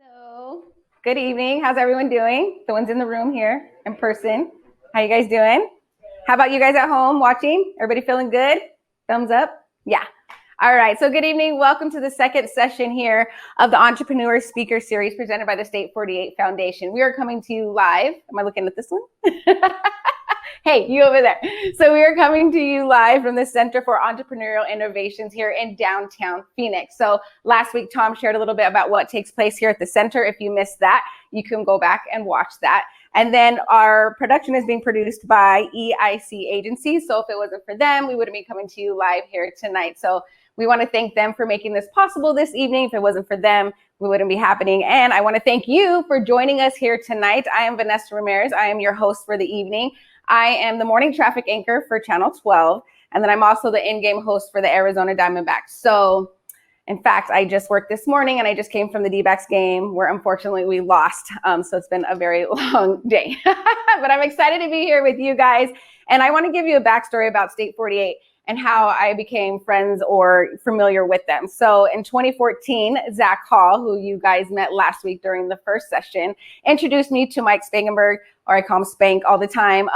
Hello. Good evening. How's everyone doing? The ones in the room here in person. How you guys doing? How about you guys at home watching? Everybody feeling good? Thumbs up? Yeah. All right. So good evening. Welcome to the second session here of the Entrepreneur Speaker Series presented by the State 48 Foundation. We are coming to you live. Am I looking at this one? Hey, you over there. So we are coming to you live from the Center for Entrepreneurial Innovations here in downtown Phoenix. So last week, Tom shared a little bit about what takes place here at the center. If you missed that, you can go back and watch that. And then our production is being produced by EIC Agency. So if it wasn't for them, we wouldn't be coming to you live here tonight. So we want to thank them for making this possible this evening. If it wasn't for them, we wouldn't be happening. And I want to thank you for joining us here tonight. I am Vanessa Ramirez. I am your host for the evening. I am the morning traffic anchor for Channel 12, and then I'm also the in-game host for the Arizona Diamondbacks. So, in fact, I just worked this morning, and I just came from the D-backs game where, unfortunately, we lost. So it's been a very long day. But I'm excited to be here with you guys, and I want to give you a backstory about State 48 and how I became friends or familiar with them. So in 2014, Zach Hall, who you guys met last week during the first session, introduced me to Mike Spangenberg, or I call him Spank all the time,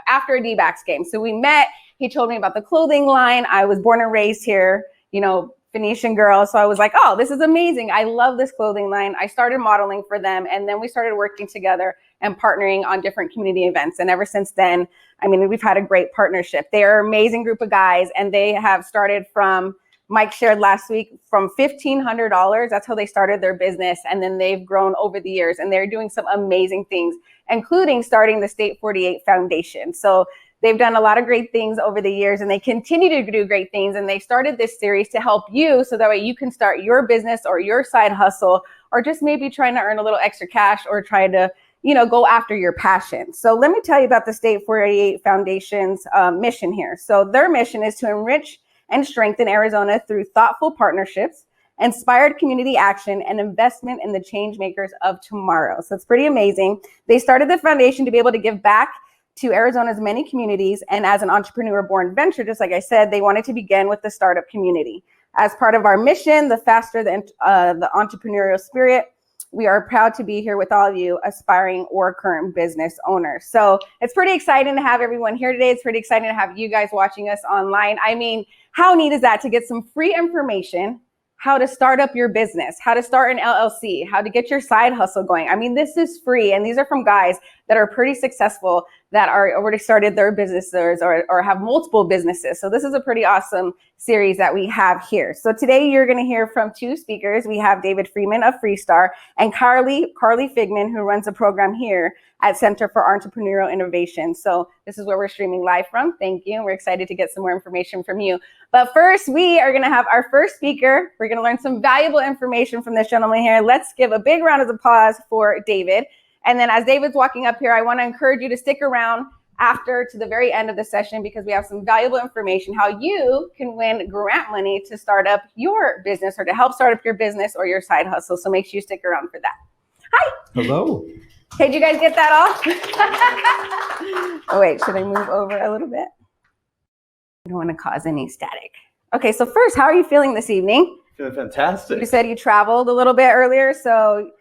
after a D-backs game. So we met, he told me about the clothing line. I was born and raised here, you know, Phoenician girl. So I was like, oh, this is amazing. I love this clothing line. I started modeling for them, and then we started working together and partnering on different community events. And ever since then, I mean, we've had a great partnership. They are an amazing group of guys, and they have started from, Mike shared last week, from $1,500. That's how they started their business. And then they've grown over the years, and they're doing some amazing things, including starting the State 48 Foundation. So they've done a lot of great things over the years, and they continue to do great things. And they started this series to help you so that way you can start your business or your side hustle, or just maybe trying to earn a little extra cash or try to, you know, go after your passion. So let me tell you about the State 48 Foundation's mission here. So their mission is to enrich and strengthen Arizona through thoughtful partnerships, inspired community action, and investment in the change makers of tomorrow. So it's pretty amazing. They started the foundation to be able to give back to Arizona's many communities. And as an entrepreneur-born venture, just like I said, they wanted to begin with the startup community. As part of our mission, the faster the entrepreneurial spirit, we are proud to be here with all of you aspiring or current business owners. So it's pretty exciting to have everyone here today. It's pretty exciting to have you guys watching us online. I mean, how neat is that to get some free information, how to start up your business, how to start an LLC, how to get your side hustle going. I mean, this is free. And these are from guys that are pretty successful, that are already started their businesses or have multiple businesses. So this is a pretty awesome series that we have here. So today you're going to hear from two speakers. We have David Freeman of Freestar and Carly Figman, who runs a program here at Center for Entrepreneurial Innovation. So this is where we're streaming live from. Thank you. We're excited to get some more information from you. But first, we are going to have our first speaker. We're going to learn some valuable information from this gentleman here. Let's give a big round of applause for David. And then as David's walking up here, I want to encourage you to stick around after to the very end of the session, because we have some valuable information how you can win grant money to start up your business or to help start up your business or your side hustle. So make sure you stick around for that. Hi. Hello. Hey, did you guys get that off? Oh, wait, should I move over a little bit? I don't want to cause any static. Okay, so first, how are you feeling this evening? Feeling fantastic. You said you traveled a little bit earlier, so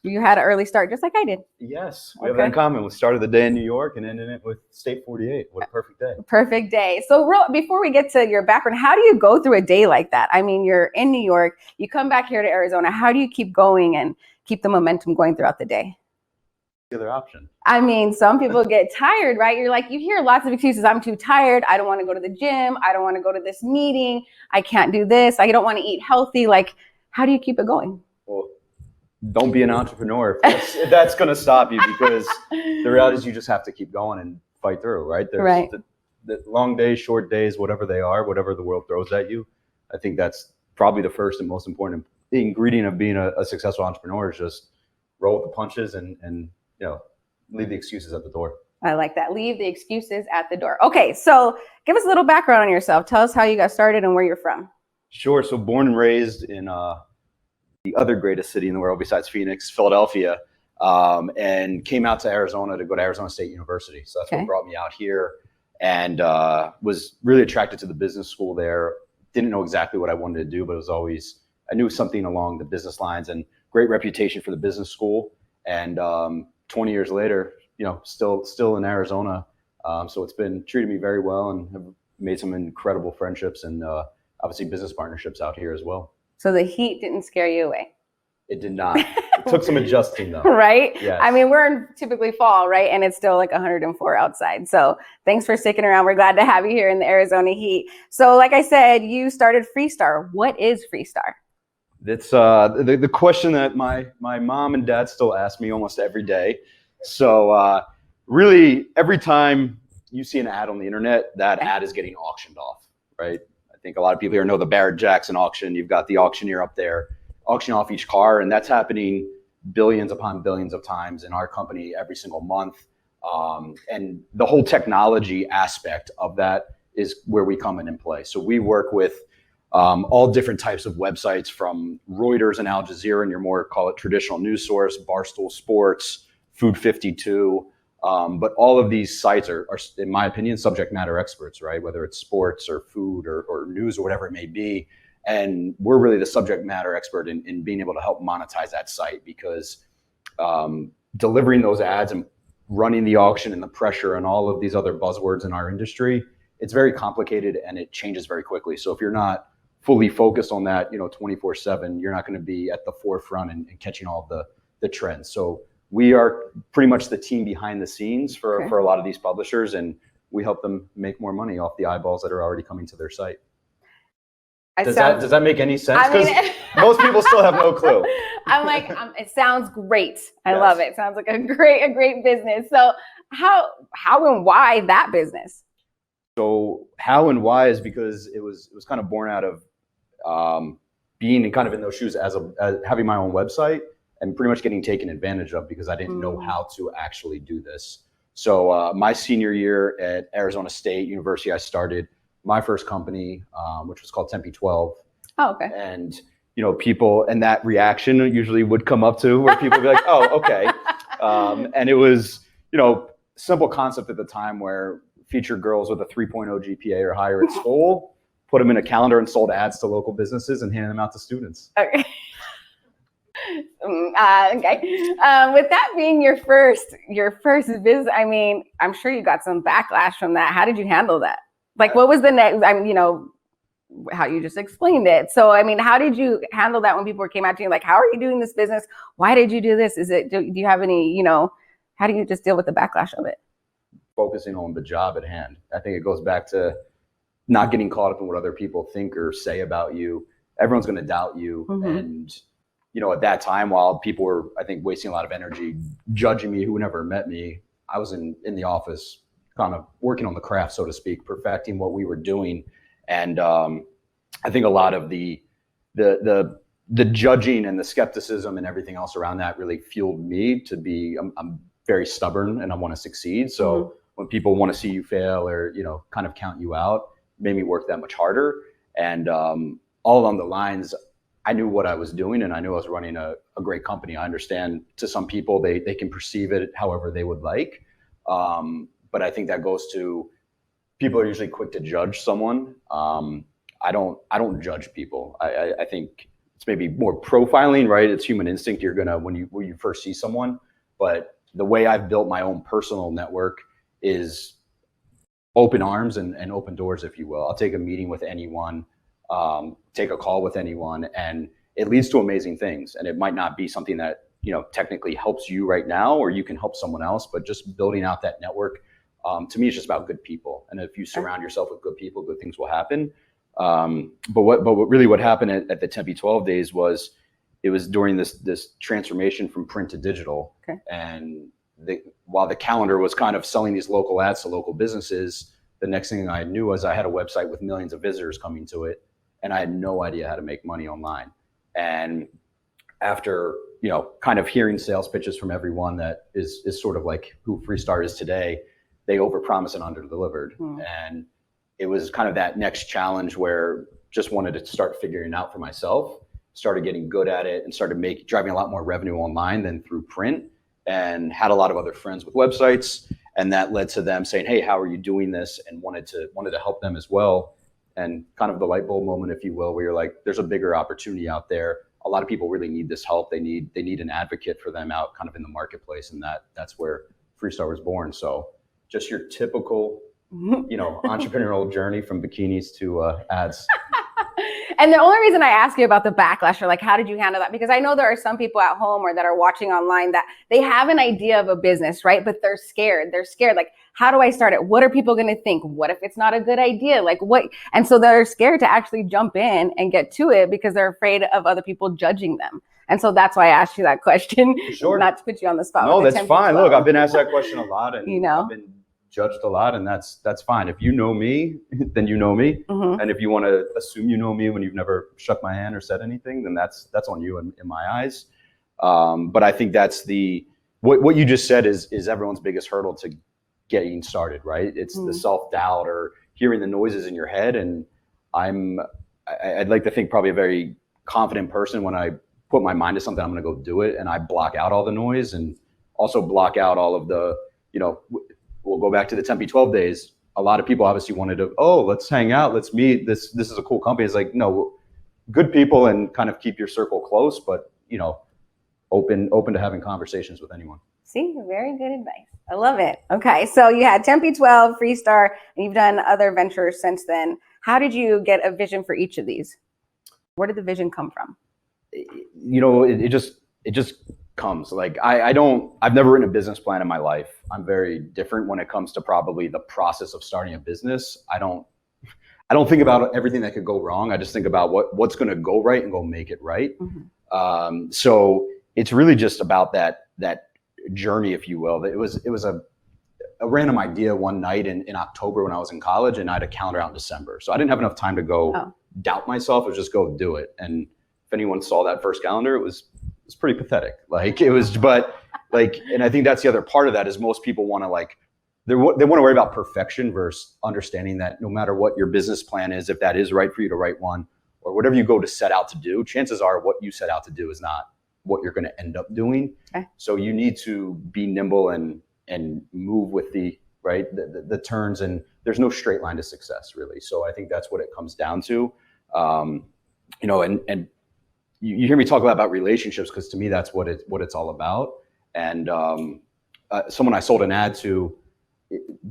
you had an early start, just like I did. Yes, we have that in common. We started the day in New York and ended it with State 48. What a perfect day. Perfect day. So before we get to your background, how do you go through a day like that? I mean, you're in New York, you come back here to Arizona. How do you keep going and keep the momentum going throughout the day? The other option. I mean, some people get tired, right? You're like, you hear lots of excuses. I'm too tired. I don't want to go to the gym. I don't want to go to this meeting. I can't do this. I don't want to eat healthy. Like, how do you keep it going? Well, don't be an entrepreneur if that's going to stop you, because the reality is you just have to keep going and fight through, right? There's right. The long days, short days, whatever they are, whatever the world throws at you. I think that's probably the first and most important ingredient of being a successful entrepreneur, is just roll with the punches and you know, leave the excuses at the door. I like that. Leave the excuses at the door. Okay, so give us a little background on yourself. Tell us how you got started and where you're from. Sure. So born and raised in the other greatest city in the world besides Phoenix, Philadelphia, and came out to Arizona to go to Arizona State University. So that's what brought me out here, and was really attracted to the business school there. Didn't know exactly what I wanted to do, but it was always, I knew something along the business lines, and great reputation for the business school. And 20 years later, still in Arizona. So it's been treated me very well, and have made some incredible friendships and obviously business partnerships out here as well. So the heat didn't scare you away? It did not. It took some adjusting though. Right? Yes. I mean, we're in typically fall, right? And it's still like 104 outside. So thanks for sticking around. We're glad to have you here in the Arizona heat. So like I said, you started Freestar. What is Freestar? It's the question that my mom and dad still ask me almost every day. So really, every time you see an ad on the internet, that ad is getting auctioned off, right? I think a lot of people here know the Barrett-Jackson auction. You've got the auctioneer up there auctioning off each car, and that's happening billions upon billions of times in our company every single month. And the whole technology aspect of that is where we come in play. So we work with all different types of websites, from Reuters and Al Jazeera, and your more, call it, traditional news source, Barstool Sports, Food 52. But all of these sites are, in my opinion, subject matter experts, right? Whether it's sports or food or news or whatever it may be. And we're really the subject matter expert in being able to help monetize that site, because delivering those ads and running the auction and the pressure and all of these other buzzwords in our industry, it's very complicated and it changes very quickly. So if you're not fully focused on that, 24/7, you're not going to be at the forefront and catching all of the trends. So we are pretty much the team behind the scenes for a lot of these publishers, and we help them make more money off the eyeballs that are already coming to their site. Does that make any sense? Because most people still have no clue. I'm like, it sounds great. I love it. Sounds like a great business. So how and why that business? So how and why is because it was kind of born out of being kind of in those shoes as having my own website, and pretty much getting taken advantage of because I didn't know how to actually do this. So my senior year at Arizona State University, I started my first company, which was called Tempe 12. Oh, okay. And, people, and that reaction usually would come up to where people would be like, oh, okay. And it was, simple concept at the time where featured girls with a 3.0 GPA or higher at school, put them in a calendar and sold ads to local businesses and handed them out to students. Okay. Okay. With that being your first business, I mean, I'm sure you got some backlash from that. How did you handle that? Like, what was the next? I mean, how you just explained it. So, I mean, how did you handle that when people came out to you like, how are you doing this business? Why did you do this? Do you have any, how do you just deal with the backlash of it? Focusing on the job at hand. I think it goes back to not getting caught up in what other people think or say about you. Everyone's going to doubt you. And, at that time, while people were, I think, wasting a lot of energy judging me, who never met me, I was in the office kind of working on the craft, so to speak, perfecting what we were doing. And I think a lot of the judging and the skepticism and everything else around that really fueled me to be, I'm very stubborn and I want to succeed. So when people want to see you fail or, kind of count you out, made me work that much harder. And all along the lines, I knew what I was doing and I knew I was running a great company. I understand to some people, they can perceive it however they would like. But I think that goes to, people are usually quick to judge someone. I don't judge people. I think it's maybe more profiling, right? It's human instinct. You're gonna, when you first see someone, but the way I've built my own personal network is open arms and open doors, if you will. I'll take a meeting with anyone, take a call with anyone, and it leads to amazing things. And it might not be something that, technically helps you right now, or you can help someone else, but just building out that network, to me, it's just about good people. And if you surround yourself with good people, good things will happen. But what happened at the Tempe 12 days was, it was during this transformation from print to digital. Okay. And while the calendar was kind of selling these local ads to local businesses, the next thing I knew was I had a website with millions of visitors coming to it, and I had no idea how to make money online. And after, kind of hearing sales pitches from everyone that is sort of like who Freestar is today, they overpromised and underdelivered. And it was kind of that next challenge where just wanted to start figuring it out for myself, started getting good at it, and started driving a lot more revenue online than through print, and had a lot of other friends with websites. And that led to them saying, hey, how are you doing this? And wanted to help them as well. and kind of the light bulb moment, if you will, where you're like, there's a bigger opportunity out there. A lot of people really need this help. They need an advocate for them out kind of in the marketplace, and that's where Freestar was born. So just your typical, entrepreneurial journey from bikinis to ads. And the only reason I ask you about the backlash, or like, how did you handle that? Because I know there are some people at home or that are watching online that they have an idea of a business, right? But they're scared. They're scared. Like, how do I start it? What are people going to think? What if it's not a good idea? Like what? And so they're scared to actually jump in and get to it because they're afraid of other people judging them. And so that's why I asked you that question. Sure. Not to put you on the spot. No, that's fine. Look, I've been asked that question a lot, and I've been judged a lot, and that's fine. If you know me, then you know me. Mm-hmm. And if you want to assume you know me when you've never shook my hand or said anything, then that's on you in my eyes. But I think that's what you just said is everyone's biggest hurdle to getting started, right? It's the self-doubt or hearing the noises in your head. And I'd like to think probably a very confident person. When I put my mind to something, I'm going to go do it, and I block out all the noise and also block out all of the, we'll go back to the Tempe 12 days. A lot of people obviously wanted to, let's hang out, let's meet. This is a cool company. It's like, no, good people, and kind of keep your circle close, but open to having conversations with anyone. See, very good advice. I love it. Okay, so you had Tempe 12, Freestar, and you've done other ventures since then. How did you get a vision for each of these? Where did the vision come from? It just comes. Like I've never written a business plan in my life. I'm very different when it comes to probably the process of starting a business. I don't think about everything that could go wrong. I just think about what's going to go right and go make it right. Mm-hmm. So it's really just about that journey, if you will. It was a random idea one night in October when I was in college, and I had a calendar out in December. So I didn't have enough time to go doubt myself. It was just go do it. And if anyone saw that first calendar, it was pretty pathetic. Like it was, but like, and I think that's the other part of that is most people want to they want to worry about perfection versus understanding that no matter what your business plan is, if that is right for you to write one, or whatever you go to set out to do, chances are what you set out to do is not what you're going to end up doing. Okay. So you need to be nimble and move with the turns, and there's no straight line to success really. So I think that's what it comes down to. And you hear me talk a lot about relationships because to me that's what it's all about. And someone I sold an ad to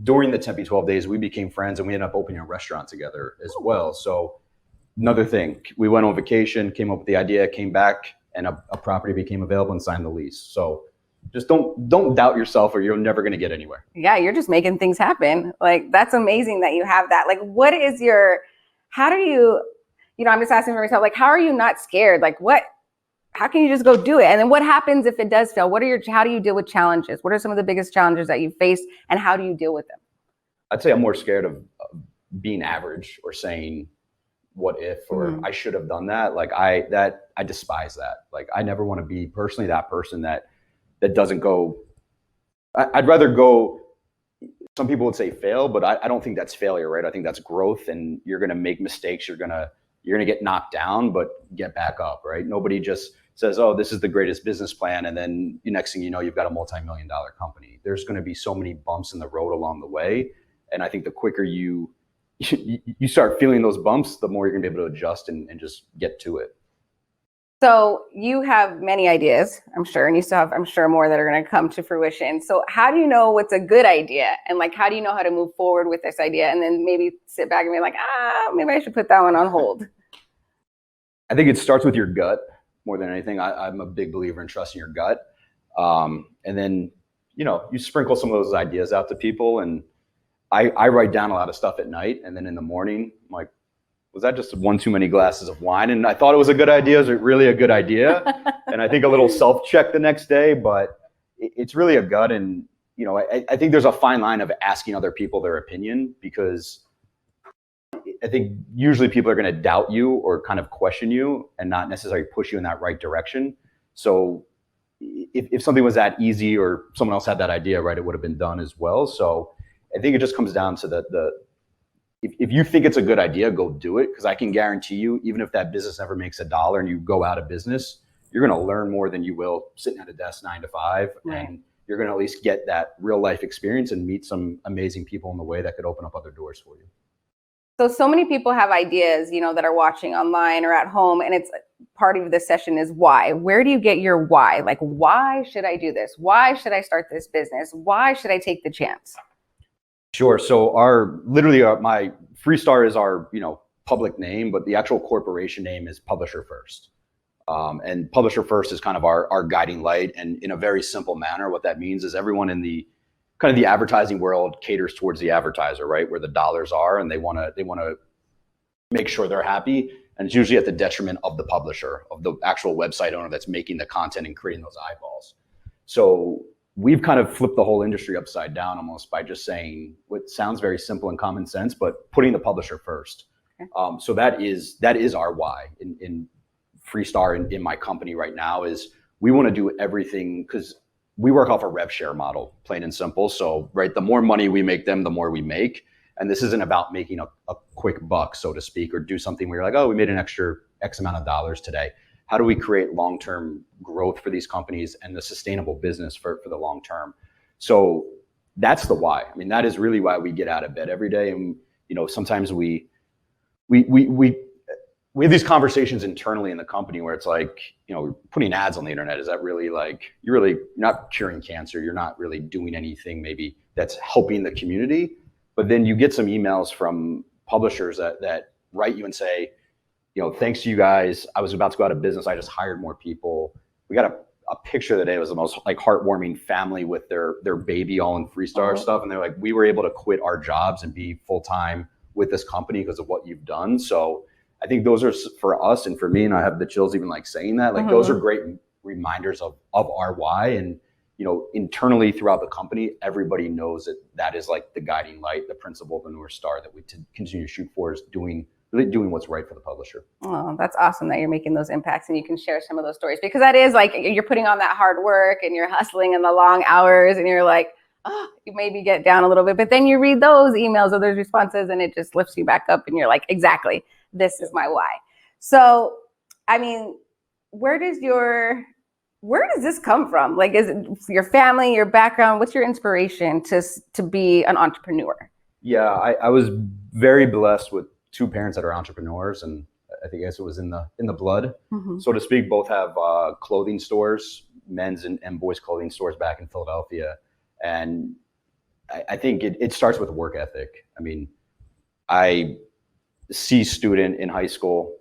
during the Tempe 12 days, we became friends, and we ended up opening a restaurant together as well. So another thing, we went on vacation, came up with the idea, came back, and a property became available and signed the lease. So just don't doubt yourself, or you're never going to get anywhere. Yeah, you're just making things happen. Like that's amazing that you have that. Like, what is how do you? I'm just asking for myself, like, how are you not scared? Like how can you just go do it? And then what happens if it does fail? How do you deal with challenges? What are some of the biggest challenges that you face, and how do you deal with them? I'd say I'm more scared of being average or saying what if, or I should have done that. Like I despise that. Like I never want to be personally that person that doesn't go. I'd rather go. Some people would say fail, but I don't think that's failure, right? I think that's growth, and you're going to make mistakes. You're going to get knocked down, but get back up, right? Nobody just says, this is the greatest business plan, and then the next thing you know, you've got a multi-million-dollar company. There's going to be so many bumps in the road along the way, and I think the quicker you start feeling those bumps, the more you're going to be able to adjust and just get to it. So you have many ideas, I'm sure, and you still have, I'm sure, more that are going to come to fruition. So how do you know what's a good idea? And like, how do you know how to move forward with this idea? And then maybe sit back and be like, maybe I should put that one on hold. I think it starts with your gut more than anything. I'm a big believer in trusting your gut. And then, you sprinkle some of those ideas out to people. And I write down a lot of stuff at night. And then in the morning, I'm like, was that just one too many glasses of wine? And I thought it was a good idea. Is it really a good idea? And I think a little self-check the next day, but it's really a gut. And, I think there's a fine line of asking other people their opinion, because I think usually people are going to doubt you or kind of question you and not necessarily push you in that right direction. So if something was that easy or someone else had that idea, right, it would have been done as well. So I think it just comes down to if you think it's a good idea, go do it. Because I can guarantee you, even if that business never makes $1 and you go out of business, you're going to learn more than you will sitting at a desk 9 to 5. Right. And you're going to at least get that real life experience and meet some amazing people in the way that could open up other doors for you. So many people have ideas, that are watching online or at home, and it's part of this session is why. Where do you get your why? Like, why should I do this? Why should I start this business? Why should I take the chance? Sure. So my Freestar is our, public name, but the actual corporation name is Publisher First. And Publisher First is kind of our guiding light. And in a very simple manner, what that means is everyone in the kind of the advertising world caters towards the advertiser, right? Where the dollars are, and they want to make sure they're happy. And it's usually at the detriment of the publisher, of the actual website owner that's making the content and creating those eyeballs. So we've kind of flipped the whole industry upside down almost by just saying what sounds very simple and common sense, but putting the publisher first. Okay. So that is our why in Freestar in my company right now is we want to do everything because we work off a rev share model, plain and simple. So, right, the more money we make them, the more we make. And this isn't about making a quick buck, so to speak, or do something where you're like, oh, we made an extra X amount of dollars today. How do we create long-term growth for these companies and the sustainable business for the long term? So that's the why. I mean, that is really why we get out of bed every day. And, sometimes we have these conversations internally in the company where it's like, putting ads on the internet, is that really you're not curing cancer. You're not really doing anything maybe that's helping the community. But then you get some emails from publishers that write you and say, thanks to you guys, I was about to go out of business. I just hired more people. We got a picture today. It was the most heartwarming family with their baby all in Freestar stuff. And they're like, we were able to quit our jobs and be full-time with this company because of what you've done. So I think those are for us and for me, and I have the chills even saying that, those are great reminders of our why. And, internally throughout the company, everybody knows that is the guiding light, the principle, the North Star that we continue to shoot for is really doing what's right for the publisher. Oh, that's awesome that you're making those impacts and you can share some of those stories, because that is you're putting on that hard work and you're hustling in the long hours and you're you maybe get down a little bit, but then you read those emails or those responses and it just lifts you back up and you're like, exactly, this is my why. So, I mean, where does this come from? Is it your family, your background? What's your inspiration to be an entrepreneur? Yeah, I was very blessed with two parents that are entrepreneurs, and I guess it was in the blood, so to speak. Both have clothing stores, men's and boys clothing stores back in Philadelphia. And I think it starts with work ethic. I mean, I C student in high school,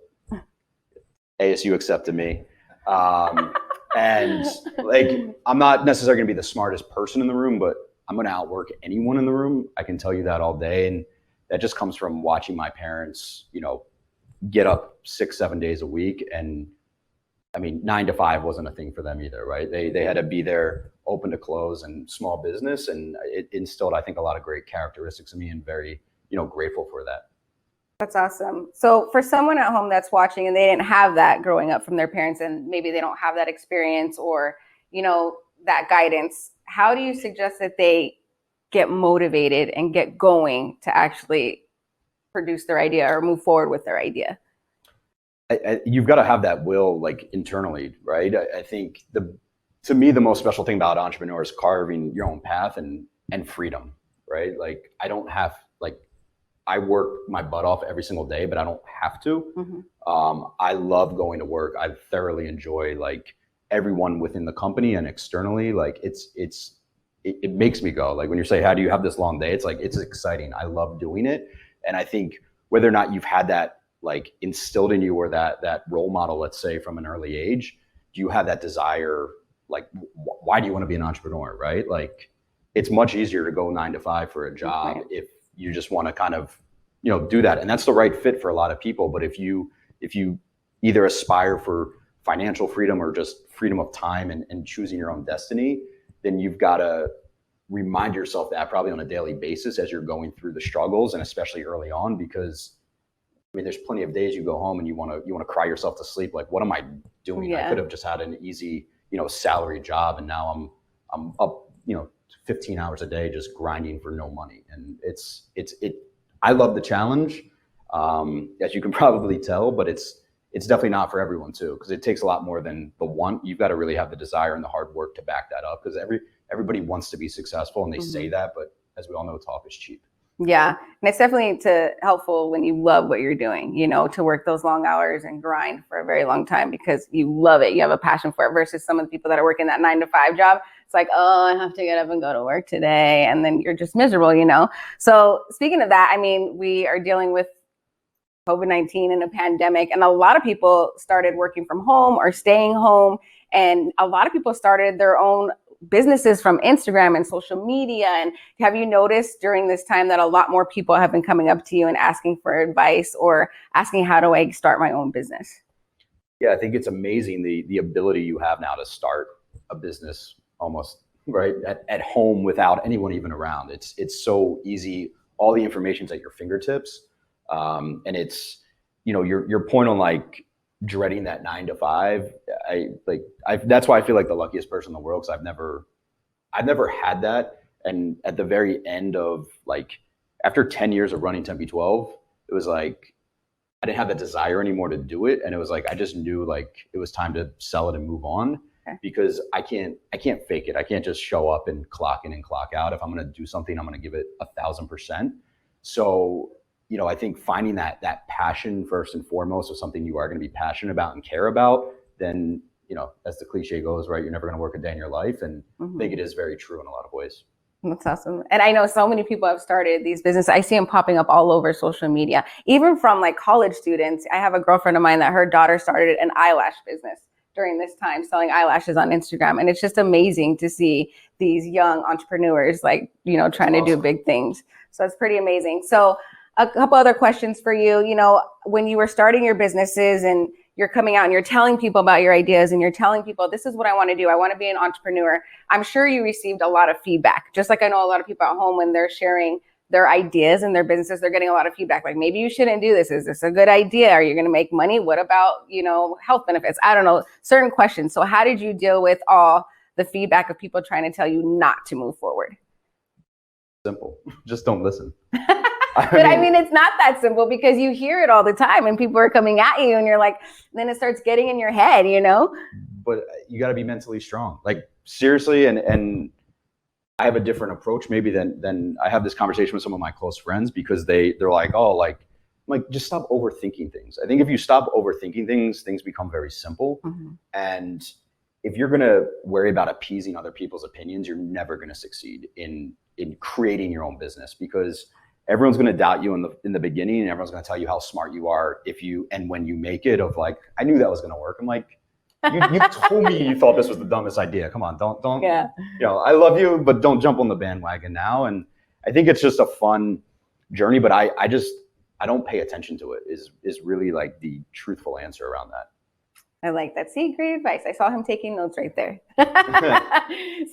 ASU accepted me. And I'm not necessarily gonna be the smartest person in the room, but I'm gonna outwork anyone in the room. I can tell you that all day. And that just comes from watching my parents, get up 6-7 days a week. And I mean, 9 to 5 wasn't a thing for them either, right? They had to be there open to close and small business. And it instilled, I think, a lot of great characteristics in me, and very, grateful for that. That's awesome. So for someone at home that's watching and they didn't have that growing up from their parents, and maybe they don't have that experience or, that guidance, how do you suggest that they get motivated and get going to actually produce their idea or move forward with their idea? You've got to have that will internally, right? I think to me, the most special thing about entrepreneurs is carving your own path and freedom, right? I don't have, I work my butt off every single day, but I don't have to. I love going to work. I thoroughly enjoy everyone within the company and externally. It makes me go. When you say, how do you have this long day? It's it's exciting. I love doing it. And I think whether or not you've had that instilled in you, or that role model, let's say from an early age, do you have that desire? Why do you want to be an entrepreneur, right? It's much easier to go 9 to 5 for a job if you just want to kind of, do that. And that's the right fit for a lot of people. But if you either aspire for financial freedom or just freedom of time and choosing your own destiny, then you've got to remind yourself that probably on a daily basis as you're going through the struggles, and especially early on, because I mean, there's plenty of days you go home and you want to cry yourself to sleep. What am I doing? I could have just had an easy, salary job, and now I'm up, 15 hours a day just grinding for no money. And I love the challenge, as you can probably tell, but it's definitely not for everyone too, because it takes a lot more than the want. You've got to really have the desire and the hard work to back that up, because everybody wants to be successful and they say that, but as we all know, talk is cheap. Yeah. And it's definitely helpful when you love what you're doing, to work those long hours and grind for a very long time because you love it. You have a passion for it versus some of the people that are working that 9-to-5 job. It's like, oh, I have to get up and go to work today. And then you're just miserable. So speaking of that, I mean, we are dealing with COVID-19 and a pandemic, and a lot of people started working from home or staying home. And a lot of people started their own businesses from Instagram and social media. And have you noticed during this time that a lot more people have been coming up to you and asking for advice or asking, how do I start my own business? Yeah, I think it's amazing the ability you have now to start a business almost right at home without anyone even around. It's so easy. All the information's at your fingertips. And it's, your point on like dreading that 9-to-5. That's why I feel like the luckiest person in the world, because I've never had that. And at the very end of like, after 10 years of running Tempe 12, it was like, I didn't have the desire anymore to do it. And it was like, I just knew like it was time to sell it and move on. Okay. Because I can't fake it. I can't just show up and clock in and clock out. If I'm going to do something, I'm going to give it 1,000%. So, I think finding that passion first and foremost of something you are going to be passionate about and care about, then, as the cliche goes, right, you're never going to work a day in your life. And I think it is very true in a lot of ways. That's awesome. And I know so many people have started these businesses. I see them popping up all over social media, even from like college students. I have a girlfriend of mine that her daughter started an eyelash business during this time, selling eyelashes on Instagram. And it's just amazing to see these young entrepreneurs like, trying to do big things. So it's pretty amazing. So a couple other questions for you. When you were starting your businesses and you're coming out and you're telling people about your ideas and you're telling people, this is what I want to do. I want to be an entrepreneur. I'm sure you received a lot of feedback. Just like I know a lot of people at home, when they're sharing their ideas and their businesses, they're getting a lot of feedback. Like, maybe you shouldn't do this. Is this a good idea? Are you going to make money? What about, health benefits? I don't know, certain questions. So how did you deal with all the feedback of people trying to tell you not to move forward? Simple. Just don't listen. I mean, it's not that simple because you hear it all the time and people are coming at you and you're like, then it starts getting in your head, But you got to be mentally strong. Like, seriously. And I have a different approach maybe than I have this conversation with some of my close friends, because they're like, oh, like just stop overthinking things. I think if you stop overthinking things become very simple. Mm-hmm. And if you're going to worry about appeasing other people's opinions, you're never going to succeed in creating your own business, because everyone's going to doubt you in the beginning, and everyone's going to tell you how smart you are and when you make it, of like, I knew that was going to work. I'm like, you told me you thought this was the dumbest idea. Come on, don't. Yeah. I love you, but don't jump on the bandwagon now. And I think it's just a fun journey, but I don't pay attention to it is really like the truthful answer around that. I like that. See, great advice. I saw him taking notes right there.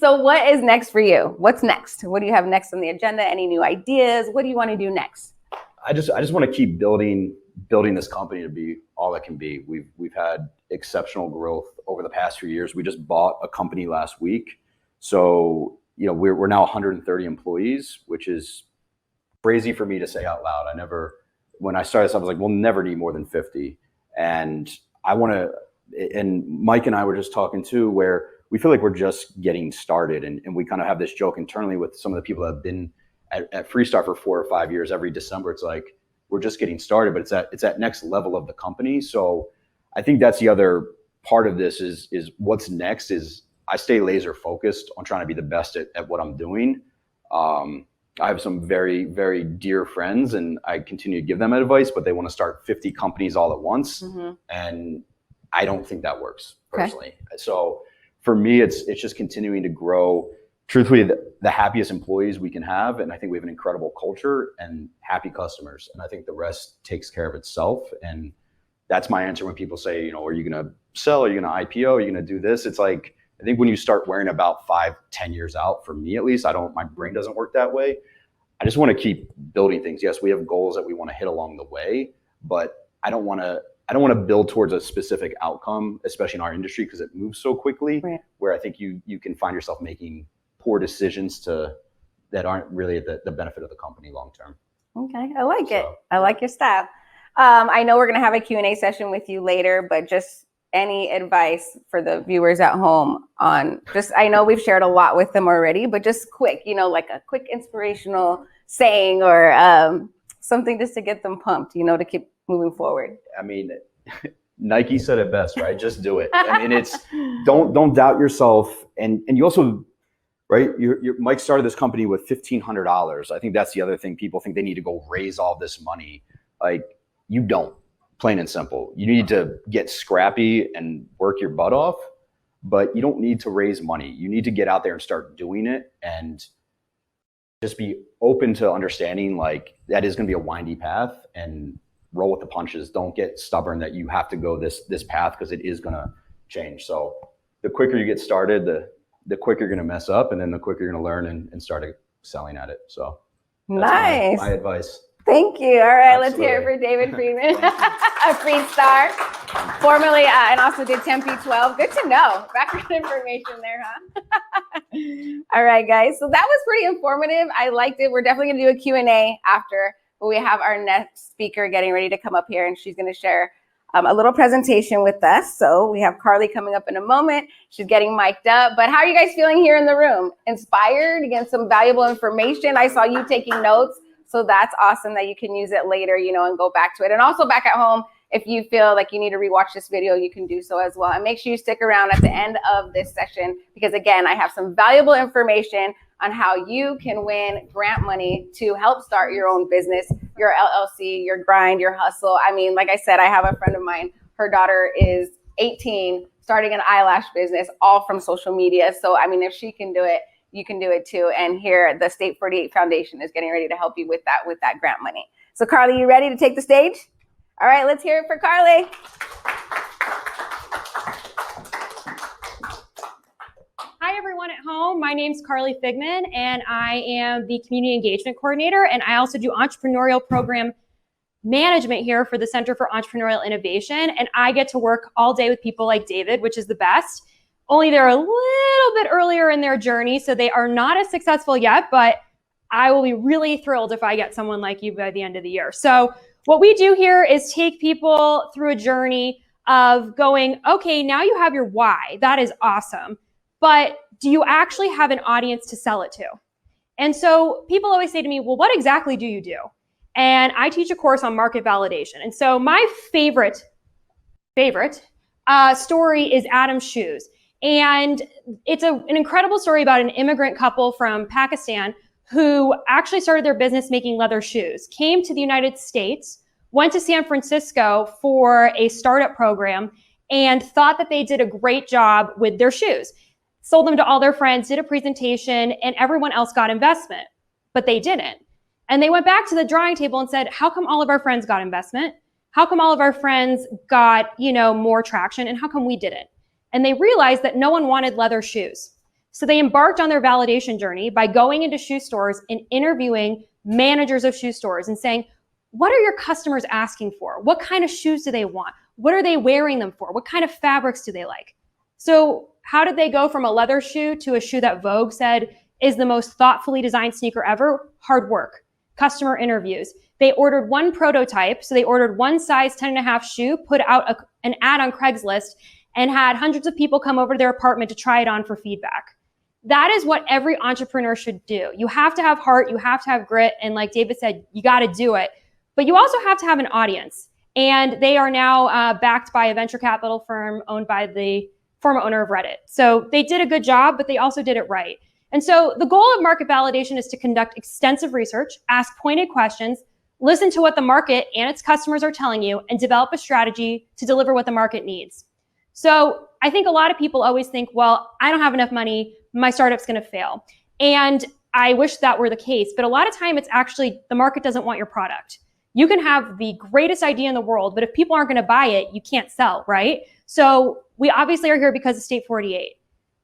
So what is next for you? What's next? What do you have next on the agenda? Any new ideas? What do you want to do next? I just want to keep building this company to be all it can be. We've had exceptional growth over the past few years. We just bought a company last week. So, we're now 130 employees, which is crazy for me to say out loud. When I started this, I was like, we'll never need more than 50. And and Mike and I were just talking too, where we feel like we're just getting started. And we kind of have this joke internally with some of the people that have been at Freestar for 4 or 5 years. Every December, it's like, we're just getting started, but it's that next level of the company. So I think that's the other part of this is what's next is I stay laser focused on trying to be the best at what I'm doing. I have some very, very dear friends, and I continue to give them advice, but they want to start 50 companies all at once. Mm-hmm. And I don't think that works personally. Okay. So for me, it's just continuing to grow. Truthfully, the happiest employees we can have. And I think we have an incredible culture and happy customers. And I think the rest takes care of itself. And that's my answer when people say, are you going to sell? Are you going to IPO? Are you going to do this? It's like, I think when you start worrying about 5-10 years out, for me at least, my brain doesn't work that way. I just want to keep building things. Yes, we have goals that we want to hit along the way, but I don't want to build towards a specific outcome, especially in our industry, because it moves so quickly, right, where I think you can find yourself making poor decisions that aren't really the benefit of the company long term. Okay, I like it. I like your style. I know we're going to have a Q&A session with you later, but just any advice for the viewers at home on I know we've shared a lot with them already, but just quick, like a quick inspirational saying or something just to get them pumped, to keep moving forward? I mean, Nike said it best, right? Just do it. I mean, it's don't doubt yourself, and you also, right? Mike started this company with $1,500. I think that's the other thing. People think they need to go raise all this money. Like, you don't. Plain and simple. You need to get scrappy and work your butt off, but you don't need to raise money. You need to get out there and start doing it, and just be open to understanding like that is going to be a windy path, and roll with the punches. Don't get stubborn that you have to go this path, because it is going to change. So the quicker you get started, the quicker you're going to mess up, and then the quicker you're going to learn and start excelling at it. So that's nice. my advice. Thank you. All right, Absolutely. Let's hear it for David Freeman, a Freed star, formerly and also did Tempe 12. Good to know. Background information there, huh? All right, guys. So that was pretty informative. I liked it. We're definitely going to do a Q&A after, but we have our next speaker getting ready to come up here, and she's going to share a little presentation with us. So we have Carly coming up in a moment. She's getting mic'd up. But how are you guys feeling here in the room? Inspired? Again, some valuable information. I saw you taking notes. So that's awesome that you can use it later, and go back to it. And also back at home, if you feel like you need to rewatch this video, you can do so as well. And make sure you stick around at the end of this session, because again, I have some valuable information on how you can win grant money to help start your own business, your LLC, your grind, your hustle. I mean, like I said, I have a friend of mine, her daughter is 18, starting an eyelash business, all from social media. So, I mean, if she can do it, you can do it too. And here, the State 48 Foundation is getting ready to help you with that grant money. So Carly, you ready to take the stage? All right, let's hear it for Carly. Hi, everyone at home. My name's Carly Figman, and I am the Community Engagement Coordinator, and I also do entrepreneurial program management here for the Center for Entrepreneurial Innovation, and I get to work all day with people like David, which is the best. Only they're a little bit earlier in their journey, so they are not as successful yet, but I will be really thrilled if I get someone like you by the end of the year. So what we do here is take people through a journey of going, okay, now you have your why. That is awesome. But do you actually have an audience to sell it to? And so people always say to me, well, what exactly do you do? And I teach a course on market validation. And so my favorite story is Adam's shoes. And it's an incredible story about an immigrant couple from Pakistan who actually started their business making leather shoes, came to the United States, went to San Francisco for a startup program, and thought that they did a great job with their shoes. Sold them to all their friends, did a presentation, and everyone else got investment, but they didn't. And they went back to the drawing table and said, how come all of our friends got investment? How come all of our friends got, more traction? And how come we didn't? And they realized that no one wanted leather shoes. So they embarked on their validation journey by going into shoe stores and interviewing managers of shoe stores and saying, what are your customers asking for? What kind of shoes do they want? What are they wearing them for? What kind of fabrics do they like? So how did they go from a leather shoe to a shoe that Vogue said is the most thoughtfully designed sneaker ever? Hard work, customer interviews. They ordered one prototype. So they ordered one size 10.5 shoe, put out an ad on Craigslist, and had hundreds of people come over to their apartment to try it on for feedback. That is what every entrepreneur should do. You have to have heart, you have to have grit, and like David said, you got to do it. But you also have to have an audience. And they are now backed by a venture capital firm owned by the former owner of Reddit. So they did a good job, but they also did it right. And so the goal of market validation is to conduct extensive research, ask pointed questions, listen to what the market and its customers are telling you, and develop a strategy to deliver what the market needs. So I think a lot of people always think, well, I don't have enough money, my startup's going to fail. And I wish that were the case, but a lot of time it's actually the market doesn't want your product. You can have the greatest idea in the world, but if people aren't going to buy it, you can't sell, right? So we obviously are here because of State 48.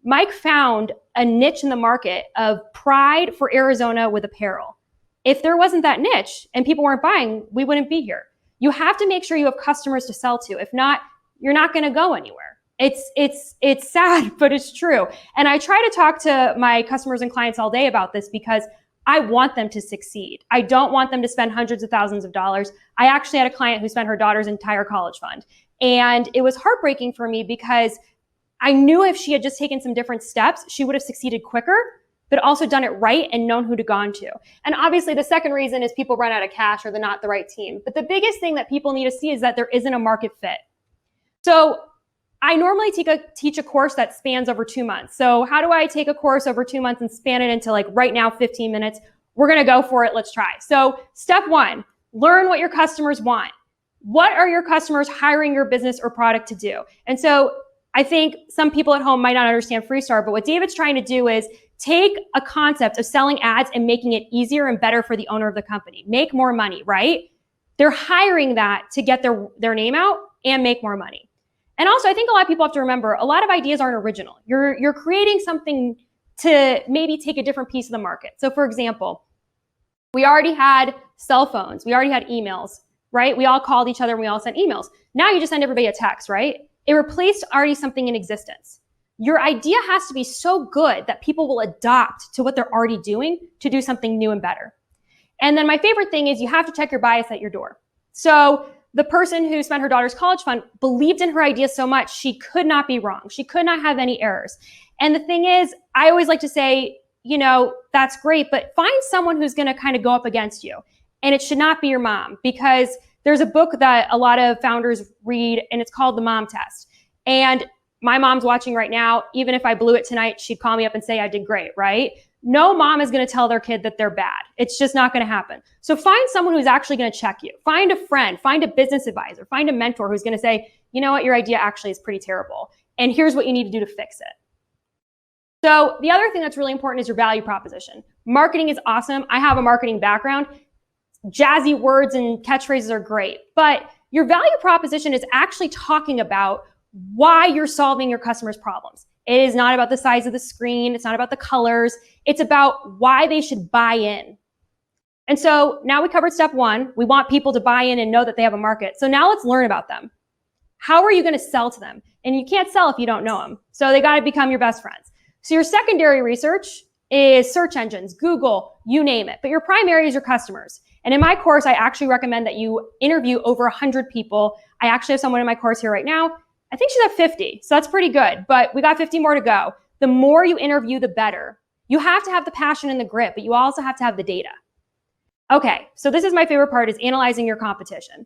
Mike found a niche in the market of pride for Arizona with apparel. If there wasn't that niche and people weren't buying, we wouldn't be here. You have to make sure you have customers to sell to. If not, you're not going to go anywhere. It's sad, but it's true. And I try to talk to my customers and clients all day about this because I want them to succeed. I don't want them to spend hundreds of thousands of dollars. I actually had a client who spent her daughter's entire college fund. And it was heartbreaking for me because I knew if she had just taken some different steps, she would have succeeded quicker. but also done it right and known who to go on to. And obviously the second reason is people run out of cash or they're not the right team. But the biggest thing that people need to see is that there isn't a market fit. So I normally teach a course that spans over 2 months. So how do I take a course over 2 months and span it into like right now, 15 minutes? We're going to go for it. Let's try. So step one, learn what your customers want. What are your customers hiring your business or product to do? And so I think some people at home might not understand Freestar, but what David's trying to do is take a concept of selling ads and making it easier and better for the owner of the company. Make more money, right? They're hiring that to get their name out and make more money. And also, I think a lot of people have to remember, a lot of ideas aren't original. You're creating something to maybe take a different piece of the market. So for example, we already had cell phones. We already had emails, right? We all called each other and we all sent emails. Now you just send everybody a text, right? It replaced already something in existence. Your idea has to be so good that people will adopt to what they're already doing to do something new and better. And then my favorite thing is you have to check your bias at your door. So the person who spent her daughter's college fund believed in her idea so much, she could not be wrong. She could not have any errors. And the thing is, I always like to say, you know, that's great, but find someone who's going to kind of go up against you. And it should not be your mom, because there's a book that a lot of founders read and it's called The Mom Test. And my mom's watching right now. Even if I blew it tonight, she'd call me up and say I did great, right? No mom is going to tell their kid that they're bad. It's just not going to happen. So find someone who's actually going to check you. Find a friend, find a business advisor, find a mentor who's going to say, you know what, your idea actually is pretty terrible. And here's what you need to do to fix it. So the other thing that's really important is your value proposition. Marketing is awesome. I have a marketing background. Jazzy words and catchphrases are great, but your value proposition is actually talking about why you're solving your customers' problems. It is not about the size of the screen. It's not about the colors. It's about why they should buy in. And so now we covered step one. We want people to buy in and know that they have a market. So now let's learn about them. How are you going to sell to them? And you can't sell if you don't know them. So they got to become your best friends. So your secondary research is search engines, Google, you name it. But your primary is your customers. And in my course, I actually recommend that you interview over 100 people. I actually have someone in my course here right now. I think she's at 50, so that's pretty good, but we got 50 more to go. The more you interview, the better. You have to have the passion and the grit, but you also have to have the data. Okay, so this is my favorite part, is analyzing your competition.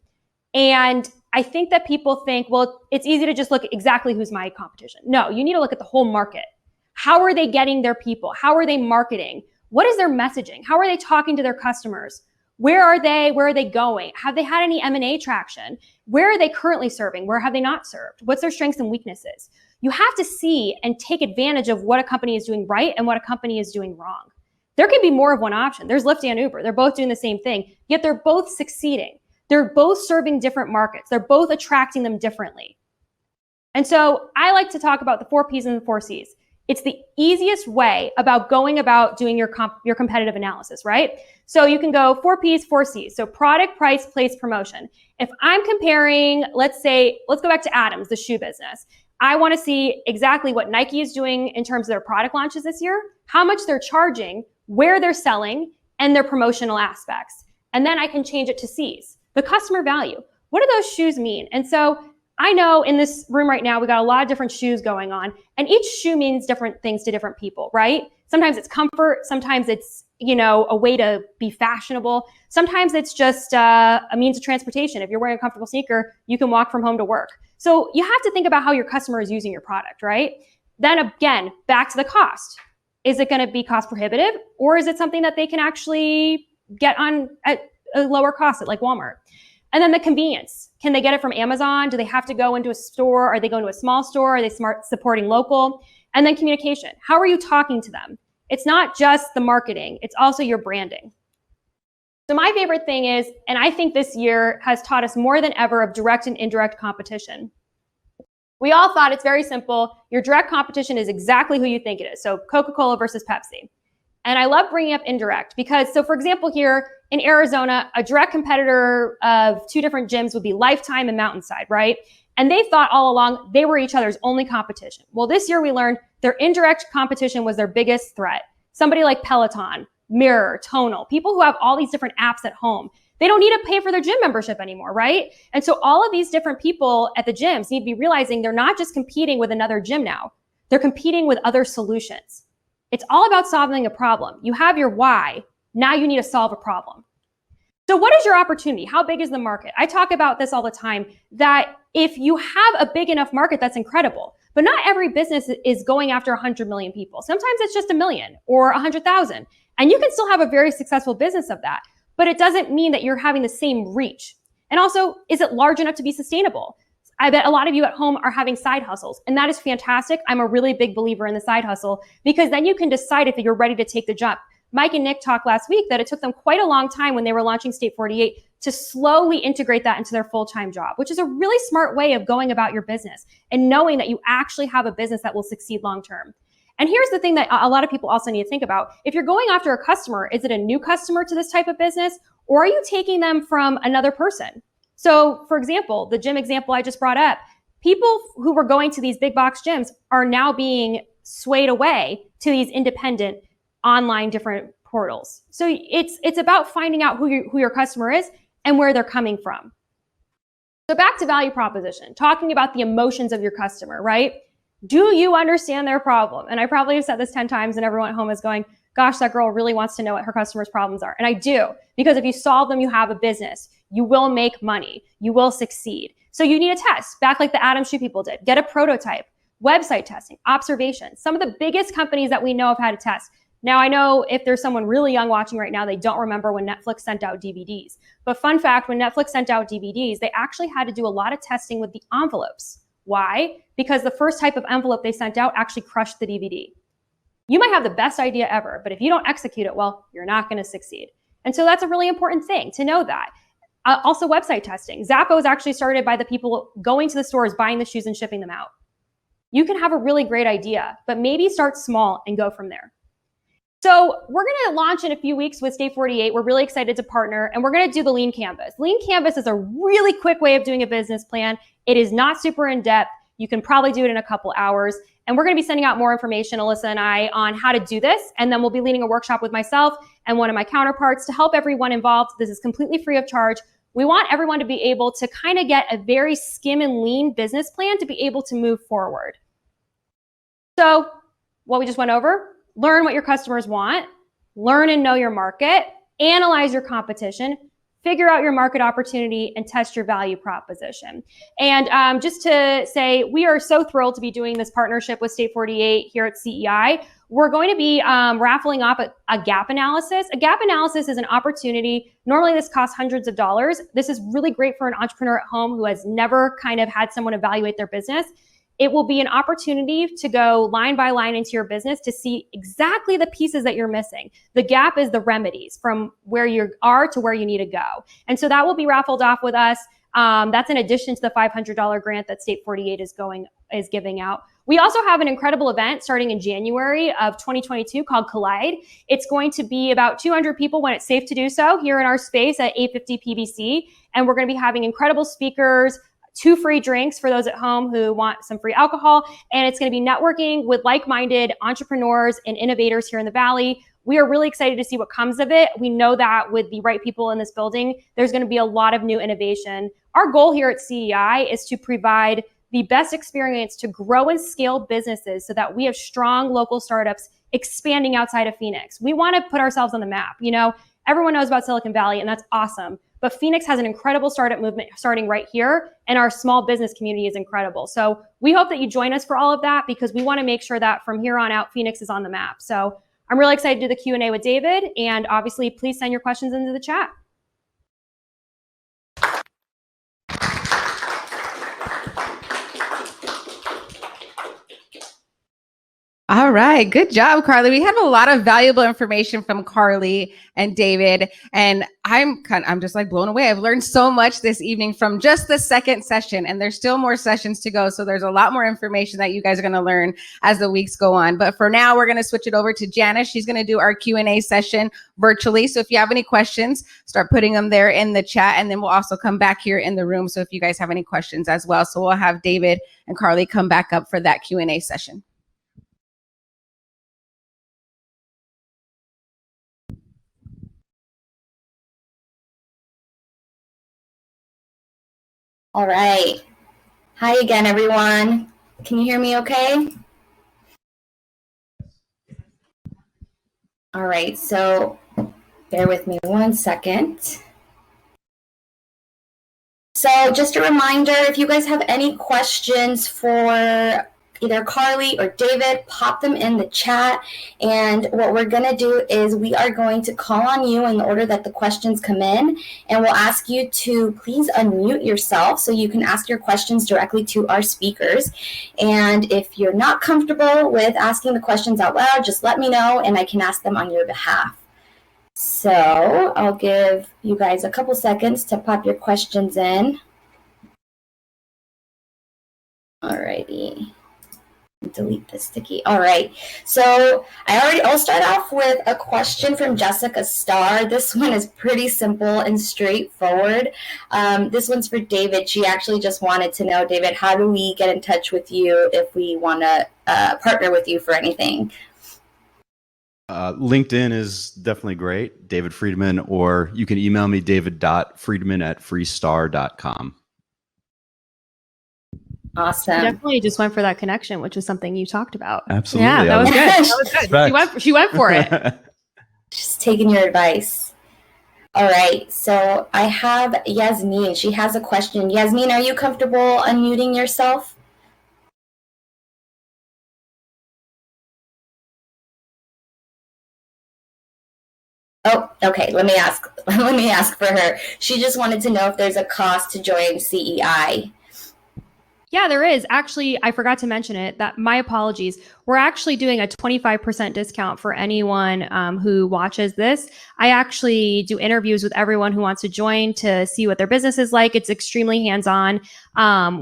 And I think that people think, well, it's easy to just look at exactly who's my competition. No, you need to look at the whole market. How are they getting their people? How are they marketing? What is their messaging? How are they talking to their customers? Where are they? Where are they going? Have they had any M&A traction? Where are they currently serving? Where have they not served? What's their strengths and weaknesses? You have to see and take advantage of what a company is doing right and what a company is doing wrong. There can be more of one option. There's Lyft and Uber. They're both doing the same thing, yet they're both succeeding. They're both serving different markets. They're both attracting them differently. And so I like to talk about the 4 Ps and the 4 Cs. It's the easiest way about going about doing your competitive analysis, right? So you can go 4 Ps, 4 Cs. So product, price, place, promotion. If I'm comparing, let's go back to Adams, the shoe business. I want to see exactly what Nike is doing in terms of their product launches this year, how much they're charging, where they're selling, and their promotional aspects. And then I can change it to Cs, the customer value. What do those shoes mean? And so I know in this room right now, we got a lot of different shoes going on, and each shoe means different things to different people, right? Sometimes it's comfort. Sometimes it's, a way to be fashionable. Sometimes it's just a means of transportation. If you're wearing a comfortable sneaker, you can walk from home to work. So you have to think about how your customer is using your product, right? Then again, back to the cost. Is it going to be cost prohibitive, or is it something that they can actually get on at a lower cost at like Walmart? And then the convenience. Can they get it from Amazon? Do they have to go into a store? Are they going to a small store? Are they supporting local? And then communication. How are you talking to them? It's not just the marketing. It's also your branding. So my favorite thing is, and I think this year has taught us more than ever, of direct and indirect competition. We all thought it's very simple. Your direct competition is exactly who you think it is. So Coca-Cola versus Pepsi. And I love bringing up indirect because, so for example, here in Arizona, a direct competitor of 2 different gyms would be Lifetime and Mountainside, right? And they thought all along they were each other's only competition. Well, this year we learned their indirect competition was their biggest threat. Somebody like Peloton, Mirror, Tonal, people who have all these different apps at home. They don't need to pay for their gym membership anymore, right? And so all of these different people at the gyms need to be realizing they're not just competing with another gym now. They're competing with other solutions. It's all about solving a problem. You have your why. Now you need to solve a problem. So what is your opportunity? How big is the market? I talk about this all the time, that if you have a big enough market, that's incredible. But not every business is going after 100 million people. Sometimes it's just 1 million or 100,000. And you can still have a very successful business of that. But it doesn't mean that you're having the same reach. And also, is it large enough to be sustainable? I bet a lot of you at home are having side hustles, and that is fantastic. I'm a really big believer in the side hustle, because then you can decide if you're ready to take the jump. Mike and Nick talked last week that it took them quite a long time when they were launching State 48 to slowly integrate that into their full-time job, which is a really smart way of going about your business and knowing that you actually have a business that will succeed long-term. And here's the thing that a lot of people also need to think about. If you're going after a customer, is it a new customer to this type of business, or are you taking them from another person? So for example, the gym example I just brought up, people who were going to these big box gyms are now being swayed away to these independent online different portals. So it's about finding out who your customer is and where they're coming from. So back to value proposition, talking about the emotions of your customer, right? Do you understand their problem? And I probably have said this 10 times and everyone at home is going, gosh, that girl really wants to know what her customers' problems are. And I do, because if you solve them, you have a business. You will make money. You will succeed. So you need a test, back like the Adam Shoe people did. Get a prototype, website testing, observations. Some of the biggest companies that we know have had a test. Now, I know if there's someone really young watching right now, they don't remember when Netflix sent out DVDs. But fun fact, when Netflix sent out DVDs, they actually had to do a lot of testing with the envelopes. Why? Because the first type of envelope they sent out actually crushed the DVD. You might have the best idea ever, but if you don't execute it well, you're not going to succeed. And so that's a really important thing to know that. Also, website testing. Zappos was actually started by the people going to the stores, buying the shoes and shipping them out. You can have a really great idea, but maybe start small and go from there. So we're going to launch in a few weeks with State 48. We're really excited to partner, and we're going to do the Lean Canvas. Lean Canvas is a really quick way of doing a business plan. It is not super in-depth. You can probably do it in a couple hours. And we're going to be sending out more information, Alyssa and I, on how to do this. And then we'll be leading a workshop with myself and one of my counterparts to help everyone involved. This is completely free of charge. We want everyone to be able to kind of get a very skim and lean business plan to be able to move forward. So what we just went over, learn what your customers want, learn and know your market, analyze your competition, figure out your market opportunity, and test your value proposition. And just to say, we are so thrilled to be doing this partnership with State 48 here at CEI. We're going to be raffling off a gap analysis. A gap analysis is an opportunity. Normally this costs hundreds of dollars. This is really great for an entrepreneur at home who has never kind of had someone evaluate their business. It will be an opportunity to go line by line into your business to see exactly the pieces that you're missing. The gap is the remedies from where you are to where you need to go. And so that will be raffled off with us. That's in addition to the $500 grant that State 48 is giving out. We also have an incredible event starting in January of 2022 called Collide. It's going to be about 200 people when it's safe to do so here in our space at 850 PBC. And we're going to be having incredible speakers, 2 free drinks for those at home who want some free alcohol. And it's going to be networking with like-minded entrepreneurs and innovators here in the Valley. We are really excited to see what comes of it. We know that with the right people in this building, there's going to be a lot of new innovation. Our goal here at CEI is to provide the best experience to grow and scale businesses so that we have strong local startups expanding outside of Phoenix. We want to put ourselves on the map. You know, everyone knows about Silicon Valley, and that's awesome. But Phoenix has an incredible startup movement starting right here, and our small business community is incredible. So we hope that you join us for all of that, because we want to make sure that from here on out, Phoenix is on the map. So I'm really excited to do the Q&A with David, and obviously please send your questions into the chat. All right. Good job, Carly. We have a lot of valuable information from Carly and David, and I'm just like blown away. I've learned so much this evening from just the second session, and there's still more sessions to go. So there's a lot more information that you guys are going to learn as the weeks go on. But for now, we're going to switch it over to Janice. She's going to do our Q&A session virtually. So if you have any questions, start putting them there in the chat, and then we'll also come back here in the room. So if you guys have any questions as well. So we'll have David and Carly come back up for that Q&A session. All right. Hi again, everyone. Can you hear me okay? All right, so bear with me 1 second. So just a reminder, if you guys have any questions for either Carly or David, pop them in the chat. And what we're going to do is we are going to call on you in the order that the questions come in. And we'll ask you to please unmute yourself so you can ask your questions directly to our speakers. And if you're not comfortable with asking the questions out loud, just let me know and I can ask them on your behalf. So I'll give you guys a couple seconds to pop your questions in. Alrighty. Delete the sticky. All right. So I'll start off with a question from Jessica Starr. This one is pretty simple and straightforward. This one's for David. She actually just wanted to know, David, how do we get in touch with you if we want to partner with you for anything? LinkedIn is definitely great, David Freedman, or you can email me, david.freedman@freestar.com. Awesome. She definitely just went for that connection, which is something you talked about. Absolutely. Yeah, that was good. That was good. She went for it. Just taking your advice. All right. So I have Yasmin. She has a question. Yasmin, are you comfortable unmuting yourself? Oh, okay. Let me ask for her. She just wanted to know if there's a cost to join CEI. Yeah, there is. Actually, I forgot to mention it. My apologies. We're actually doing a 25% discount for anyone who watches this. I actually do interviews with everyone who wants to join to see what their business is like. It's extremely hands-on.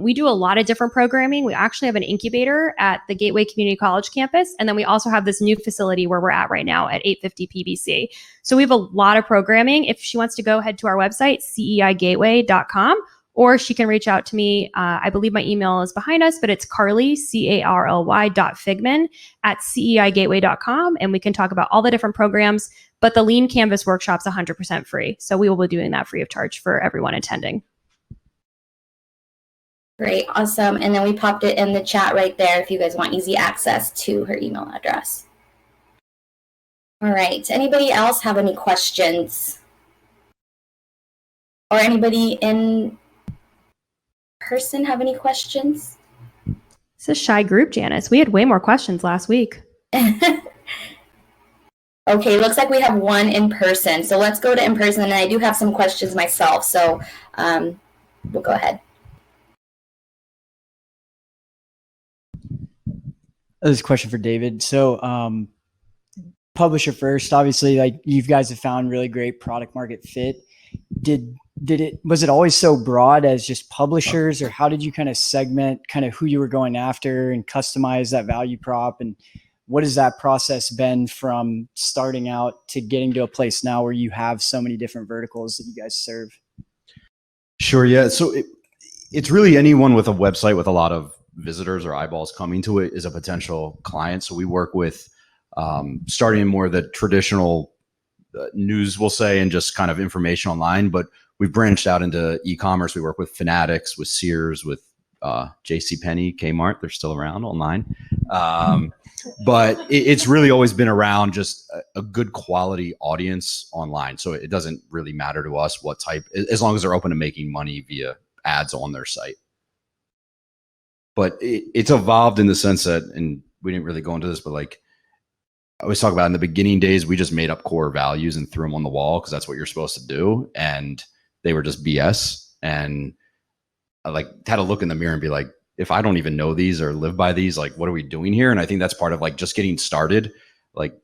We do a lot of different programming. We actually have an incubator at the Gateway Community College campus. And then we also have this new facility where we're at right now at 850 PBC. So we have a lot of programming. If she wants to go, head to our website, ceigateway.com. Or she can reach out to me. I believe my email is behind us, but it's Carly, Carly.Figman @ceigateway.com. And we can talk about all the different programs. But the Lean Canvas workshop's 100% free. So we will be doing that free of charge for everyone attending. Great. Awesome. And then we popped it in the chat right there if you guys want easy access to her email address. All right. Anybody else have any questions? Or anybody in person have any questions? It's a shy group, Janice. We had way more questions last week. Okay, looks like we have one in person. So let's go to in person. And I do have some questions myself. So we'll go ahead. This is a question for David. So publisher first, obviously, like you guys have found really great product market fit. Was it always so broad as just publishers, or how did you kind of segment kind of who you were going after and customize that value prop? And what has that process been from starting out to getting to a place now where you have so many different verticals that you guys serve? Sure. Yeah. So it's really anyone with a website with a lot of visitors or eyeballs coming to it is a potential client. So we work with starting more of the traditional news, we'll say, and just kind of information online, but we've branched out into e-commerce. We work with Fanatics, with Sears, with JCPenney, Kmart. They're still around online. But it's really always been around just a good quality audience online. So it doesn't really matter to us what type, as long as they're open to making money via ads on their site. But it's evolved in the sense that, and we didn't really go into this, but like I always talk about in the beginning days, we just made up core values and threw them on the wall because that's what you're supposed to do. And they were just BS. And I like had to look in the mirror and be like, if I don't even know these or live by these, like, what are we doing here? And I think that's part of like just getting started. Like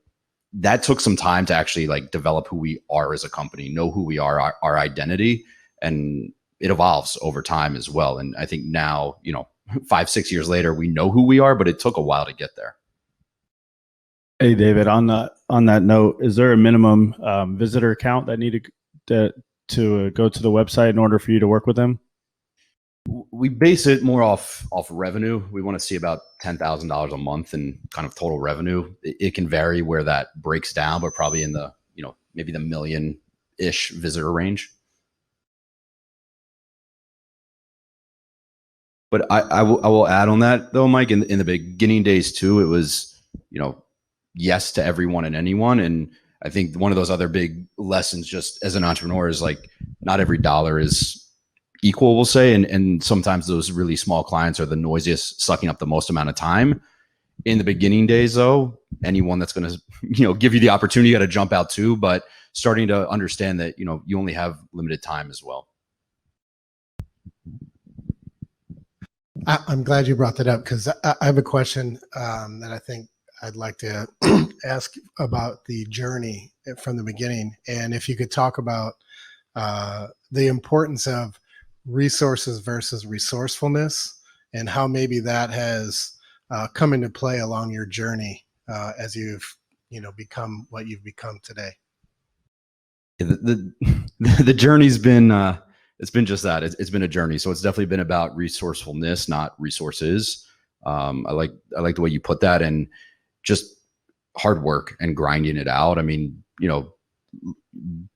that took some time to actually like develop who we are as a company, know who we are, our identity, and it evolves over time as well. And I think now, 5-6 years later, we know who we are, but it took a while to get there. Hey, David, on that note, is there a minimum visitor count that needed to go to the website in order for you to work with them? We base it more off revenue. We want to see about $10,000 a month in kind of total revenue. It can vary where that breaks down, but probably in the, maybe the million-ish visitor range. But I will add on that though, Mike, in the beginning days too, it was, yes to everyone and anyone. And I think one of those other big lessons just as an entrepreneur is like, not every dollar is equal, we'll say. And sometimes those really small clients are the noisiest, sucking up the most amount of time. In the beginning days though, anyone that's going to, give you the opportunity, you got to jump out too, but starting to understand that, you only have limited time as well. I'm glad you brought that up, because I have a question that I think I'd like to ask about the journey from the beginning. And if you could talk about the importance of resources versus resourcefulness, and how maybe that has come into play along your journey as you've become what you've become today. The journey's been it's been just that. It's been a journey. So it's definitely been about resourcefulness, not resources. I like the way you put that, and just hard work and grinding it out. I mean,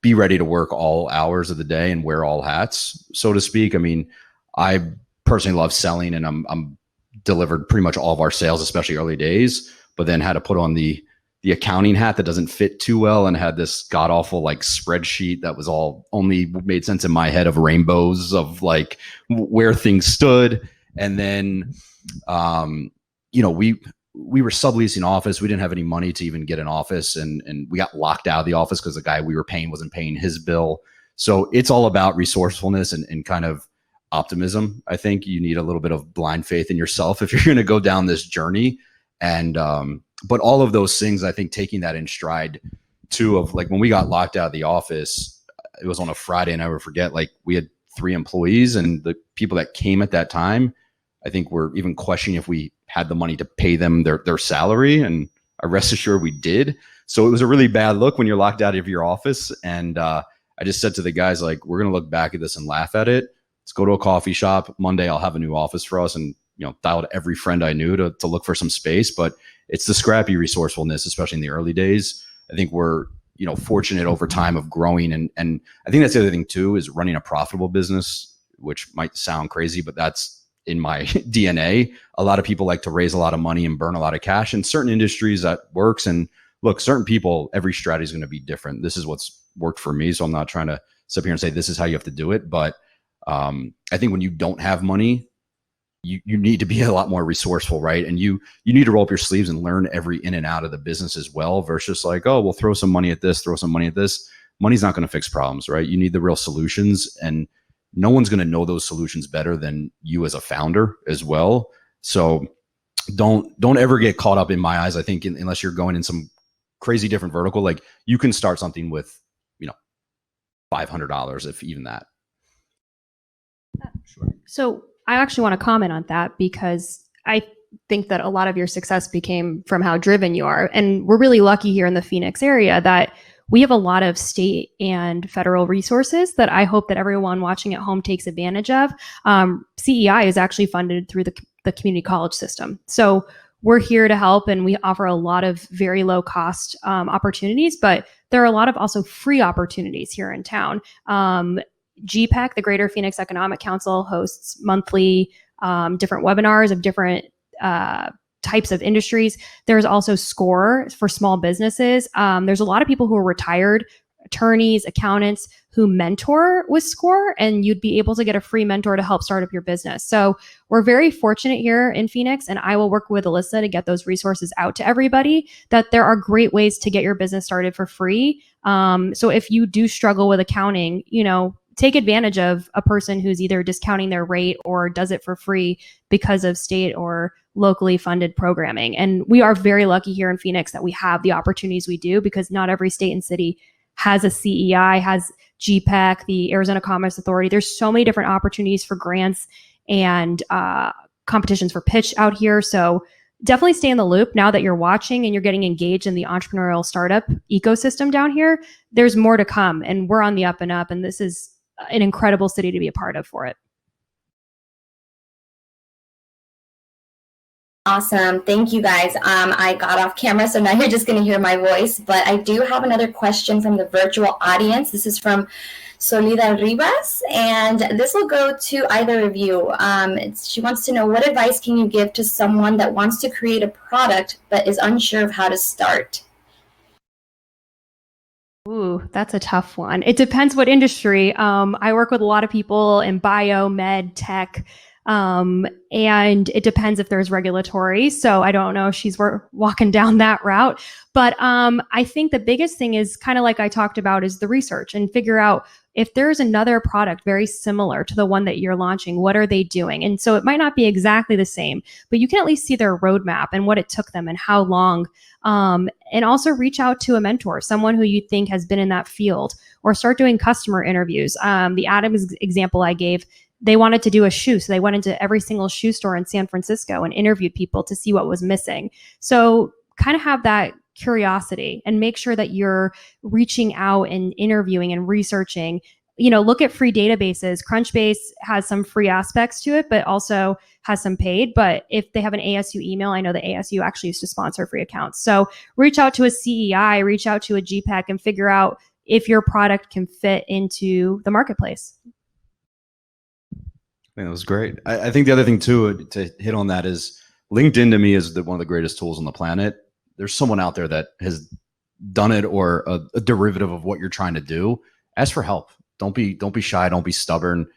be ready to work all hours of the day and wear all hats, so to speak. I mean, I personally love selling, and I'm delivered pretty much all of our sales, especially early days, but then had to put on the accounting hat that doesn't fit too well, and had this god awful like spreadsheet that was all only made sense in my head of rainbows of like where things stood. And then, we were subleasing office. We didn't have any money to even get an office, and we got locked out of the office because the guy we were paying wasn't paying his bill. So it's all about resourcefulness and kind of optimism. I think you need a little bit of blind faith in yourself if you're going to go down this journey. And, but all of those things, I think taking that in stride too, of like when we got locked out of the office, it was on a Friday, and I never forget, like we had 3 employees, and the people that came at that time, I think were even questioning if we had the money to pay them their salary. And I rest assured we did. So it was a really bad look when you're locked out of your office. And I just said to the guys, like, we're going to look back at this and laugh at it. Let's go to a coffee shop. Monday, I'll have a new office for us, and dialed every friend I knew to look for some space. But it's the scrappy resourcefulness, especially in the early days. I think we're, fortunate over time of growing. And I think that's the other thing too, is running a profitable business, which might sound crazy, but that's in my DNA. A lot of people like to raise a lot of money and burn a lot of cash. In certain industries that works. And look, certain people, every strategy is going to be different. This is what's worked for me. So I'm not trying to sit here and say, this is how you have to do it. But I think when you don't have money, you need to be a lot more resourceful, right? And you need to roll up your sleeves and learn every in and out of the business as well, versus like, oh, we'll throw some money at this, throw some money at this. Money's not going to fix problems, right? You need the real solutions, and no one's going to know those solutions better than you as a founder as well. So don't ever get caught up, in my eyes, I think, unless you're going in some crazy different vertical. Like you can start something with, $500, if even that. Sure. So I actually want to comment on that, because I think that a lot of your success became from how driven you are. And we're really lucky here in the Phoenix area that we have a lot of state and federal resources that I hope that everyone watching at home takes advantage of. CEI is actually funded through the community college system. So we're here to help, and we offer a lot of very low cost opportunities, but there are a lot of also free opportunities here in town. GPEC, the Greater Phoenix Economic Council, hosts monthly different webinars of different types of industries. There's also SCORE for small businesses. There's a lot of people who are retired attorneys, accountants who mentor with SCORE, and you'd be able to get a free mentor to help start up your business. So we're very fortunate here in Phoenix, and I will work with Alyssa to get those resources out to everybody, that there are great ways to get your business started for free. So if you do struggle with accounting, take advantage of a person who's either discounting their rate or does it for free because of state or locally funded programming. And we are very lucky here in Phoenix that we have the opportunities we do, because not every state and city has a CEI, has GPEC, the Arizona Commerce Authority. There's so many different opportunities for grants and competitions for pitch out here. So definitely stay in the loop now that you're watching and you're getting engaged in the entrepreneurial startup ecosystem down here. There's more to come, and we're on the up and up, and this is an incredible city to be a part of for it. Awesome. Thank you guys. I got off camera, so now you're just going to hear my voice. But I do have another question from the virtual audience. This is from Solida Rivas, and this will go to either of you. She wants to know, what advice can you give to someone that wants to create a product but is unsure of how to start? Ooh, that's a tough one. It depends what industry. I work with a lot of people in bio, med, tech, and it depends if there's regulatory. So I don't know if she's walking down that route. But I think the biggest thing is kind of like I talked about is the research and figure out if there's another product very similar to the one that you're launching, what are they doing? And so it might not be exactly the same, but you can at least see their roadmap and what it took them and how long. And also reach out to a mentor, someone who you think has been in that field, or start doing customer interviews. The Adams example I gave, they wanted to do a shoe. So they went into every single shoe store in San Francisco and interviewed people to see what was missing. So kind of have that curiosity and make sure that you're reaching out and interviewing and researching. Look at free databases. Crunchbase has some free aspects to it, but also has some paid. But if they have an ASU email, I know the ASU actually used to sponsor free accounts. So reach out to a CEI, reach out to a GPEC, and figure out if your product can fit into the marketplace. I think that was great. I think the other thing too, to hit on that, is LinkedIn to me is one of the greatest tools on the planet. There's someone out there that has done it, or a derivative of what you're trying to do. Ask for help. Don't be shy. Don't be stubborn.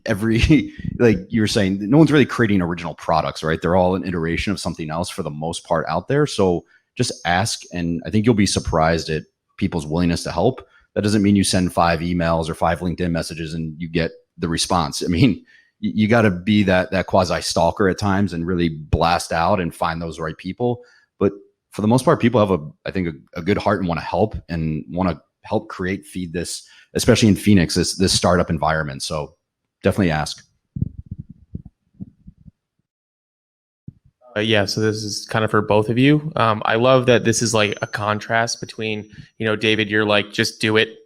Like you were saying, no one's really creating original products, right? They're all an iteration of something else for the most part out there. So just ask, and I think you'll be surprised at people's willingness to help. That doesn't mean you send 5 emails or 5 LinkedIn messages and you get the response. I mean, you got to be that quasi stalker at times and really blast out and find those right people. But for the most part, people have I think a good heart and want to help feed this, especially in Phoenix, this startup environment. So definitely ask. Yeah, so this is kind of for both of you. I love that this is like a contrast between, David, you're like, just do it.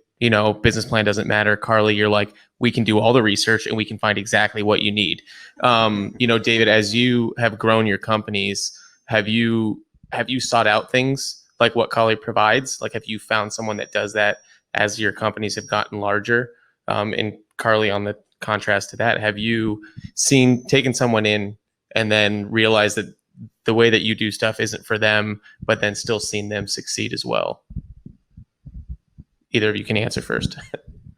Business plan doesn't matter. Carly, you're like, we can do all the research and we can find exactly what you need. David, as you have grown your companies, have you sought out things like what Carly provides? Like, have you found someone that does that as your companies have gotten larger? And Carly, on the contrast to that, have you taken someone in and then realized that the way that you do stuff isn't for them, but then still seen them succeed as well? Either of you can answer first.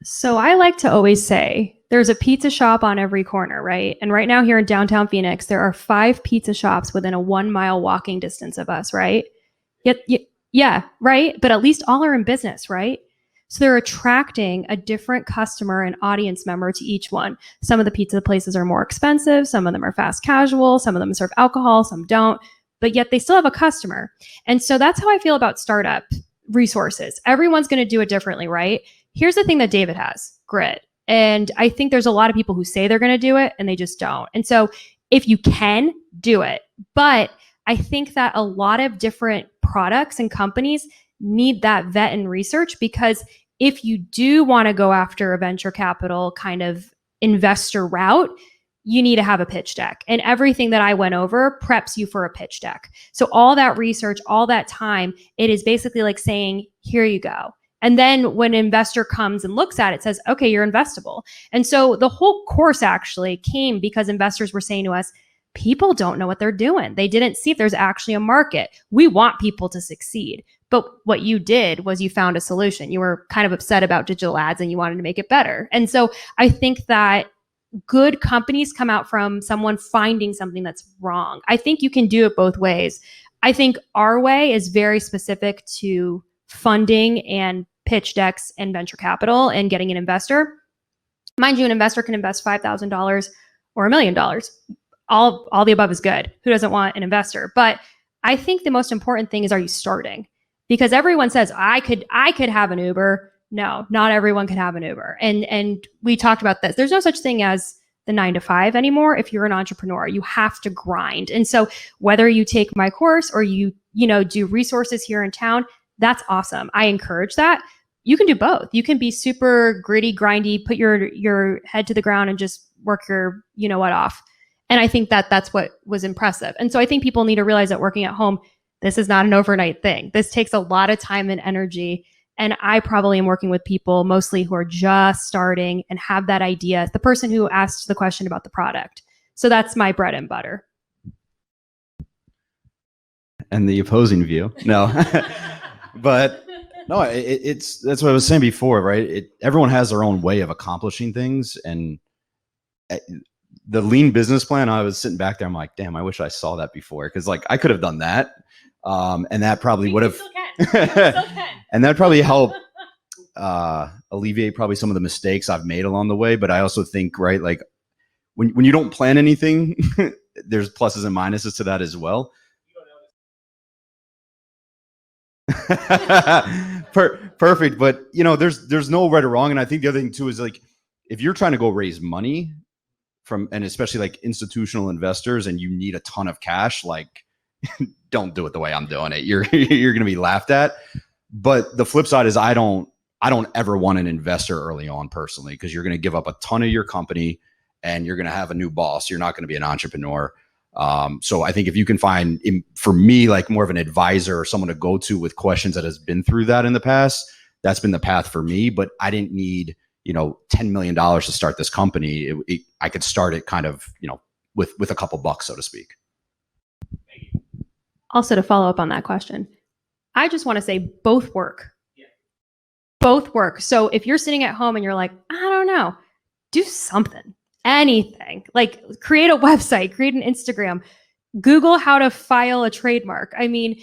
So I like to always say there's a pizza shop on every corner, right? And right now here in downtown Phoenix, there are 5 pizza shops within a 1-mile walking distance of us, right? Yeah, right? But at least all are in business, right? So they're attracting a different customer and audience member to each one. Some of the pizza places are more expensive. Some of them are fast casual. Some of them serve alcohol. Some don't. But yet they still have a customer. And so that's how I feel about startup resources. Everyone's going to do it differently, right? Here's the thing that David has, grit. And I think there's a lot of people who say they're going to do it and they just don't. And so if you can, do it. But I think that a lot of different products and companies need that vet and research, because if you do want to go after a venture capital kind of investor route, you need to have a pitch deck. And everything that I went over preps you for a pitch deck. So all that research, all that time, it is basically like saying, here you go. And then when an investor comes and looks at it, says, okay, you're investable. And so the whole course actually came because investors were saying to us, people don't know what they're doing. They didn't see if there's actually a market. We want people to succeed. But what you did was you found a solution. You were kind of upset about digital ads and you wanted to make it better. And so I think that good companies come out from someone finding something that's wrong. I think you can do it both ways. I think our way is very specific to funding and pitch decks and venture capital and getting an investor. Mind you, an investor can invest $5,000 or $1 million. All the above is good. Who doesn't want an investor? But I think the most important thing is, are you starting? Because everyone says, I could have an Uber. No, not everyone can have an Uber. And we talked about this. There's no such thing as the 9 to 5 anymore. If you're an entrepreneur, you have to grind. And so whether you take my course or you do resources here in town, that's awesome. I encourage that. You can do both. You can be super gritty, grindy, put your head to the ground and just work your off. And I think that that's what was impressive. And so I think people need to realize that working at home, this is not an overnight thing. This takes a lot of time and energy. And I probably am working with people mostly who are just starting and have that idea. The person who asked the question about the product. So that's my bread and butter. And the opposing view. No, but no, it's that's what I was saying before, right? Everyone has their own way of accomplishing things. And the lean business plan, I was sitting back there, I'm like, damn, I wish I saw that before. Cause like I could have done that. And that probably would have, and that probably helped alleviate probably some of the mistakes I've made along the way. But I also think, right, like when you don't plan anything, there's pluses and minuses to that as well. Perfect. But you know, there's no right or wrong. And I think the other thing too is like, if you're trying to go raise money from, and especially like institutional investors, and you need a ton of cash, like don't do it the way I'm doing it. You're going to be laughed at. But the flip side is I don't ever want an investor early on personally, because you're going to give up a ton of your company and you're going to have a new boss. You're not going to be an entrepreneur. So I think if you can find, for me, like more of an advisor or someone to go to with questions that has been through that in the past, that's been the path for me. But I didn't need, $10 million to start this company. I could start it kind of, with a couple bucks, so to speak. Also, to follow up on that question, I just want to say both work. Yeah. Both work. So if you're sitting at home and you're like, I don't know, do something, anything, like create a website, create an Instagram, Google how to file a trademark. I mean,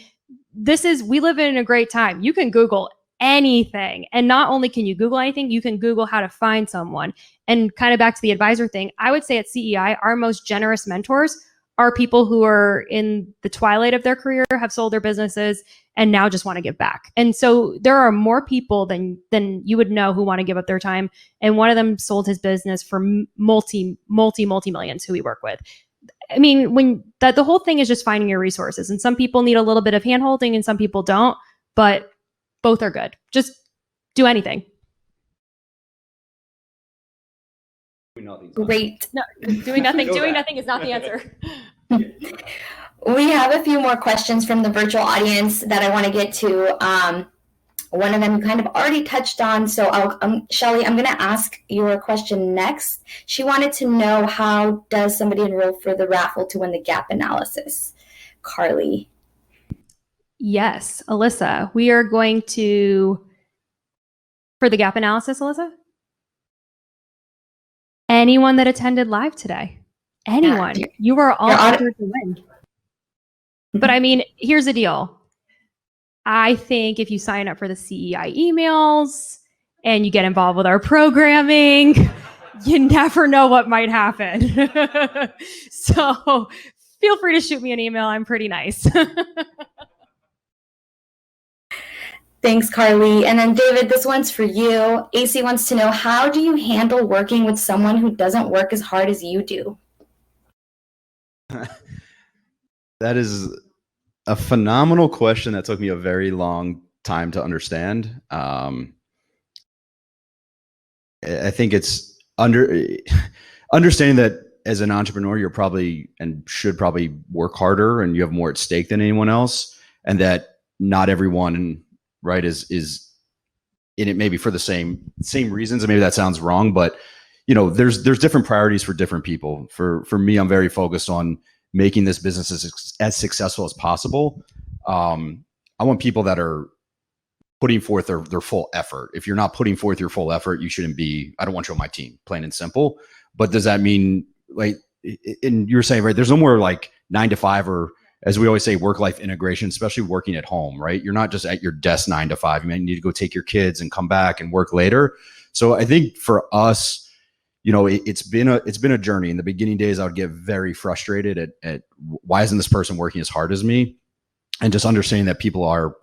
we live in a great time. You can Google anything. And not only can you Google anything, you can Google how to find someone. And kind of back to the advisor thing, I would say at CEI, our most generous mentors are people who are in the twilight of their career, have sold their businesses, and now just want to give back. And so there are more people than you would know who want to give up their time. And one of them sold his business for multi-millions who we work with. I mean, the whole thing is just finding your resources. And some people need a little bit of handholding and some people don't, but both are good. Just do anything. Great. No, doing nothing is not the answer. We have a few more questions from the virtual audience that I want to get to. One of them you kind of already touched on. So Shelly, I'm going to ask your question next. She wanted to know, how does somebody enroll for the raffle to win the gap analysis? Carly. Yes, Alyssa, we are going to, for the gap analysis, Alyssa? Anyone that attended live today, anyone, you are all entered to win. But I mean, here's the deal. I think if you sign up for the CEI emails and you get involved with our programming, you never know what might happen. So feel free to shoot me an email. I'm pretty nice. Thanks, Carly. And then David, this one's for you. AC wants to know, how do you handle working with someone who doesn't work as hard as you do? That is a phenomenal question that took me a very long time to understand. I think it's understanding that as an entrepreneur, you're probably and should probably work harder and you have more at stake than anyone else, and that not everyone, right, is in it maybe for the same reasons, and maybe that sounds wrong, but there's different priorities for different people. For me, I'm very focused on making this business as successful as possible. I want people that are putting forth their full effort. If you're not putting forth your full effort, you shouldn't be. I don't want you on my team, plain and simple. But does that mean, like, and you're saying, right, there's no more like 9 to 5 or, as we always say, work-life integration, especially working at home, right? You're not just at your desk 9 to 5. You may need to go take your kids and come back and work later. So I think for us, it's been a journey. In the beginning days, I would get very frustrated at why isn't this person working as hard as me? And just understanding that people are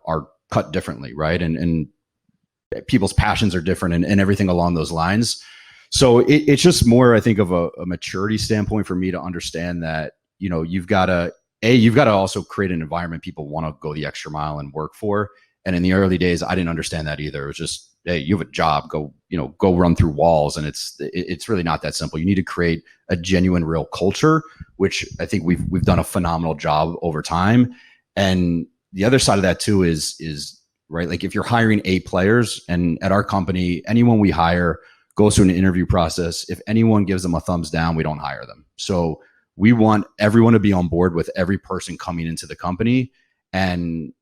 cut differently, right? And people's passions are different and everything along those lines. So it's just more, I think, of a maturity standpoint for me to understand that, you've got to also create an environment people want to go the extra mile and work for. And in the early days, I didn't understand that either. It hey, you have a job, go run through walls. And it's really not that simple. You need to create a genuine, real culture, which I think we've done a phenomenal job over time. And the other side of that too is right. Like if you're hiring 8 players, and at our company, anyone we hire goes through an interview process. If anyone gives them a thumbs down, we don't hire them. So we want everyone to be on board with every person coming into the company. And,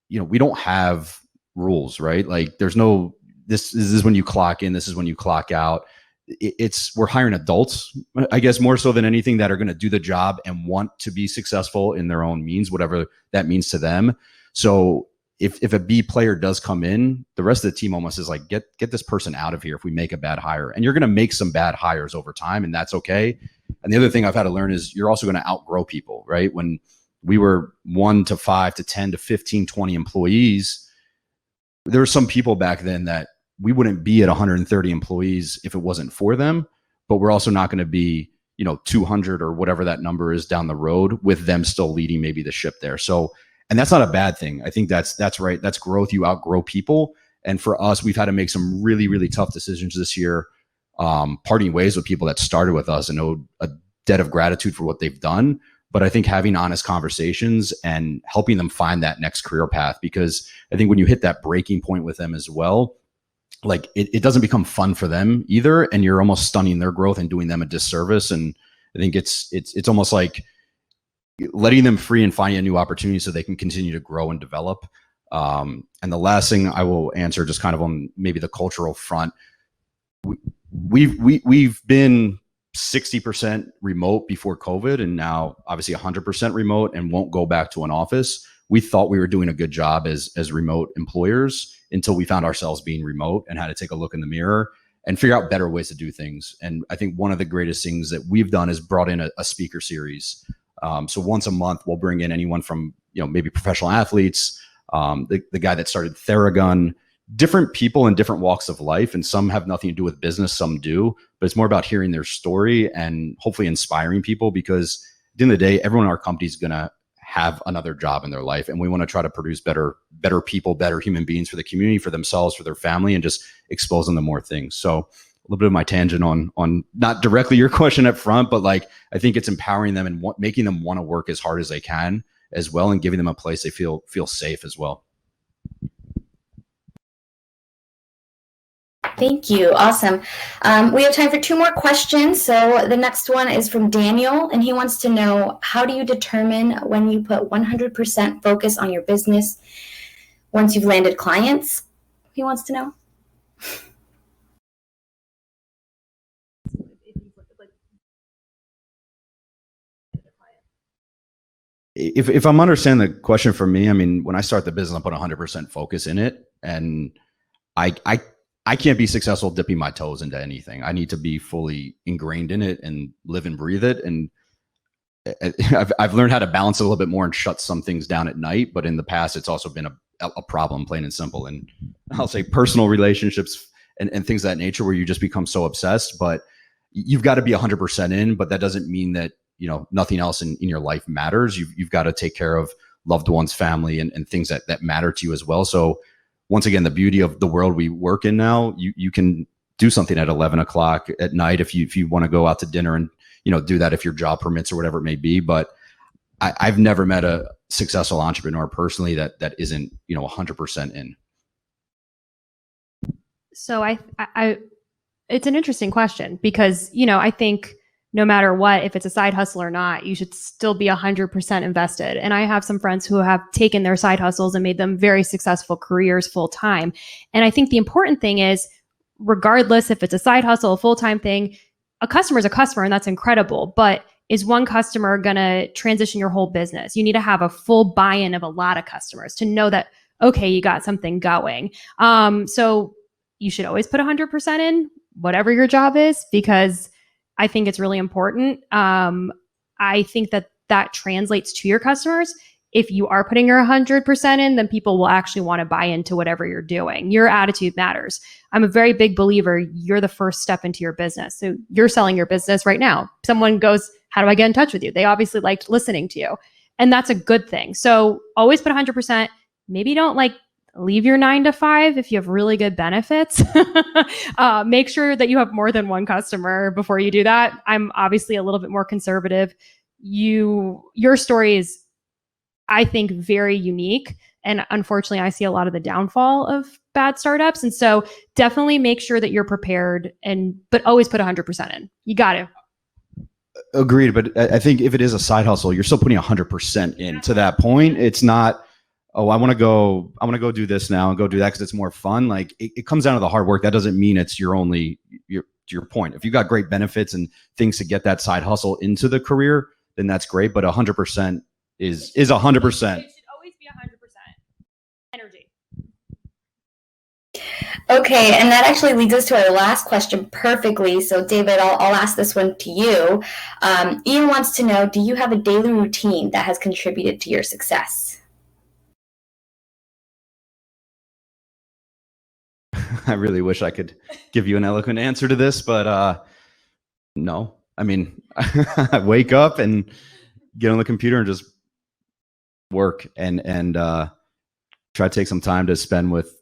we don't have rules, right? Like there's no, this is when you clock in, this is when you clock out. We're hiring adults, I guess, more so than anything, that are going to do the job and want to be successful in their own means, whatever that means to them. So if a B player does come in, the rest of the team almost is like, get this person out of here if we make a bad hire. And you're going to make some bad hires over time, and that's okay. And the other thing I've had to learn is you're also going to outgrow people, right? When we were 1 to 5 to 10 to 15, 20 employees, there were some people back then that we wouldn't be at 130 employees if it wasn't for them, but we're also not going to be, 200 or whatever that number is down the road with them still leading maybe the ship there. So, and that's not a bad thing. I think that's right. That's growth. You outgrow people. And for us, we've had to make some really, really tough decisions this year, parting ways with people that started with us and owed a debt of gratitude for what they've done. But I think having honest conversations and helping them find that next career path, because I think when you hit that breaking point with them as well, like it doesn't become fun for them either. And you're almost stunning their growth and doing them a disservice. And I think it's almost like letting them free and finding a new opportunity so they can continue to grow and develop. And the last thing I will answer, just kind of on maybe the cultural front, we've been 60% remote before COVID, and now obviously 100% remote, and won't go back to an office. We thought we were doing a good job as remote employers until we found ourselves being remote and had to take a look in the mirror and figure out better ways to do things. And I think one of the greatest things that we've done is brought in a speaker series. So once a month, we'll bring in anyone from, maybe professional athletes, the guy that started Theragun, different people in different walks of life. And some have nothing to do with business, some do, but it's more about hearing their story and hopefully inspiring people, because at the end of the day, everyone in our company is going to have another job in their life. And we want to try to produce better people, better human beings for the community, for themselves, for their family, and just expose them to more things. So a little bit of my tangent on not directly your question up front, but like, I think it's empowering them and making them want to work as hard as they can as well, and giving them a place they feel safe as well. Thank you. Awesome. We have time for 2 more questions. So the next one is from Daniel, and he wants to know, how do you determine when you put 100% focus on your business once you've landed clients? He wants to know. If I'm understanding the question for me, I mean, when I start the business, I put 100% focus in it, and I can't be successful dipping my toes into anything. I need to be fully ingrained in it and live and breathe it. And I've learned how to balance it a little bit more and shut some things down at night. But in the past, it's also been a problem, plain and simple. And I'll say personal relationships and things of that nature, where you just become so obsessed. But you've got to be 100% in. But that doesn't mean that, nothing else in your life matters. You've got to take care of loved ones, family, and things that matter to you as well. So once again, the beauty of the world we work in now, you can do something at 11 o'clock at night if you want to go out to dinner and, do that if your job permits or whatever it may be. But I've never met a successful entrepreneur personally that isn't, 100% in. So I it's an interesting question, because, I think no matter what, if it's a side hustle or not, you should still be 100% invested. And I have some friends who have taken their side hustles and made them very successful careers full time. And I think the important thing is, regardless if it's a side hustle, a full-time thing, a customer is a customer, and that's incredible. But is one customer going to transition your whole business? You need to have a full buy-in of a lot of customers to know that, okay, you got something going. So you should always put 100% in, whatever your job is, because I think it's really important. I think that translates to your customers. If you are putting your 100% in, then people will actually want to buy into whatever you're doing. Your attitude matters. I'm a very big believer. You're the first step into your business. So you're selling your business right now. Someone goes, how do I get in touch with you? They obviously liked listening to you. And that's a good thing. So always put 100%. Maybe don't leave your 9 to 5 if you have really good benefits. Make sure that you have more than one customer before you do that. I'm obviously a little bit more conservative. Your story is, I think, very unique. And unfortunately, I see a lot of the downfall of bad startups. And so definitely make sure that you're prepared, but always put 100% in. You got to. Agreed. But I think if it is a side hustle, you're still putting 100% in to that point. It's not, oh, I want to go do this now and go do that because it's more fun. Like it comes down to the hard work. That doesn't mean it's your point. If you got great benefits and things to get that side hustle into the career, then that's great. But 100% is 100%. It should always be 100% energy. Okay, and that actually leads us to our last question perfectly. So, David, I'll ask this one to you. Ian wants to know, do you have a daily routine that has contributed to your success? I really wish I could give you an eloquent answer to this, but no. I mean, I wake up and get on the computer and just work and try to take some time to spend with,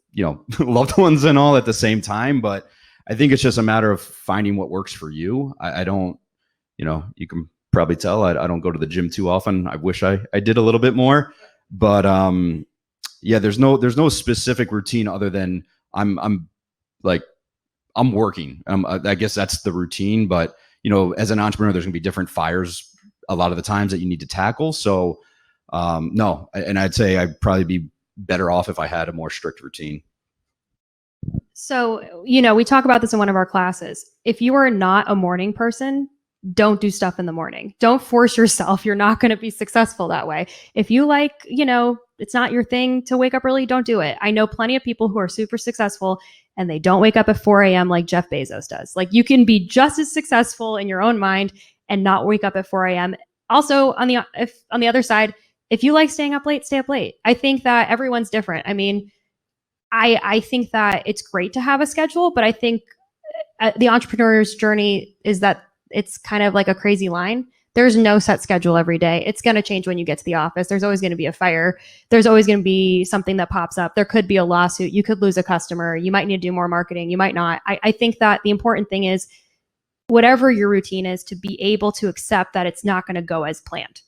loved ones and all at the same time. But I think it's just a matter of finding what works for you. I don't, you can probably tell I don't go to the gym too often. I wish I did a little bit more, but yeah, there's no specific routine other than I'm working. I guess that's the routine, but as an entrepreneur, there's gonna be different fires a lot of the times that you need to tackle. So no, and I'd say I'd probably be better off if I had a more strict routine. So, we talk about this in one of our classes. If you are not a morning person, don't do stuff in the morning. Don't force yourself. You're not going to be successful that way. If you like, it's not your thing to wake up early, don't do it. I know plenty of people who are super successful and they don't wake up at 4 a.m. like Jeff Bezos does. Like, you can be just as successful in your own mind and not wake up at 4 a.m. Also, on the other side, if you like staying up late, stay up late. I think that everyone's different. I mean, I think that it's great to have a schedule, but I think the entrepreneur's journey is that it's kind of like a crazy line. There's no set schedule every day. It's going to change when you get to the office. There's always going to be a fire. There's always going to be something that pops up. There could be a lawsuit. You could lose a customer. You might need to do more marketing. You might not. I think that the important thing is, whatever your routine is, to be able to accept that it's not going to go as planned.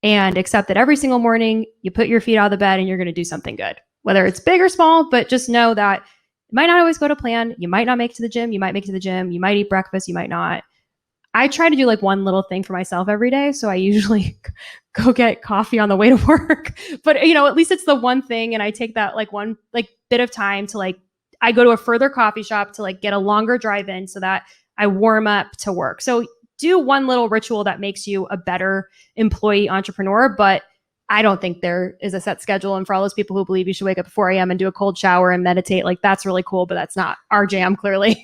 And accept that every single morning you put your feet out of the bed and you're going to do something good, whether it's big or small, but just know that it might not always go to plan. You might not make it to the gym. You might make it to the gym. You might eat breakfast. You might not. I try to do like one little thing for myself every day. So I usually go get coffee on the way to work, but at least it's the one thing. And I take that one bit of time to I go to a further coffee shop to get a longer drive in so that I warm up to work. So do one little ritual that makes you a better employee entrepreneur, but I don't think there is a set schedule. And for all those people who believe you should wake up at 4 a.m. and do a cold shower and meditate, that's really cool, but that's not our jam, clearly.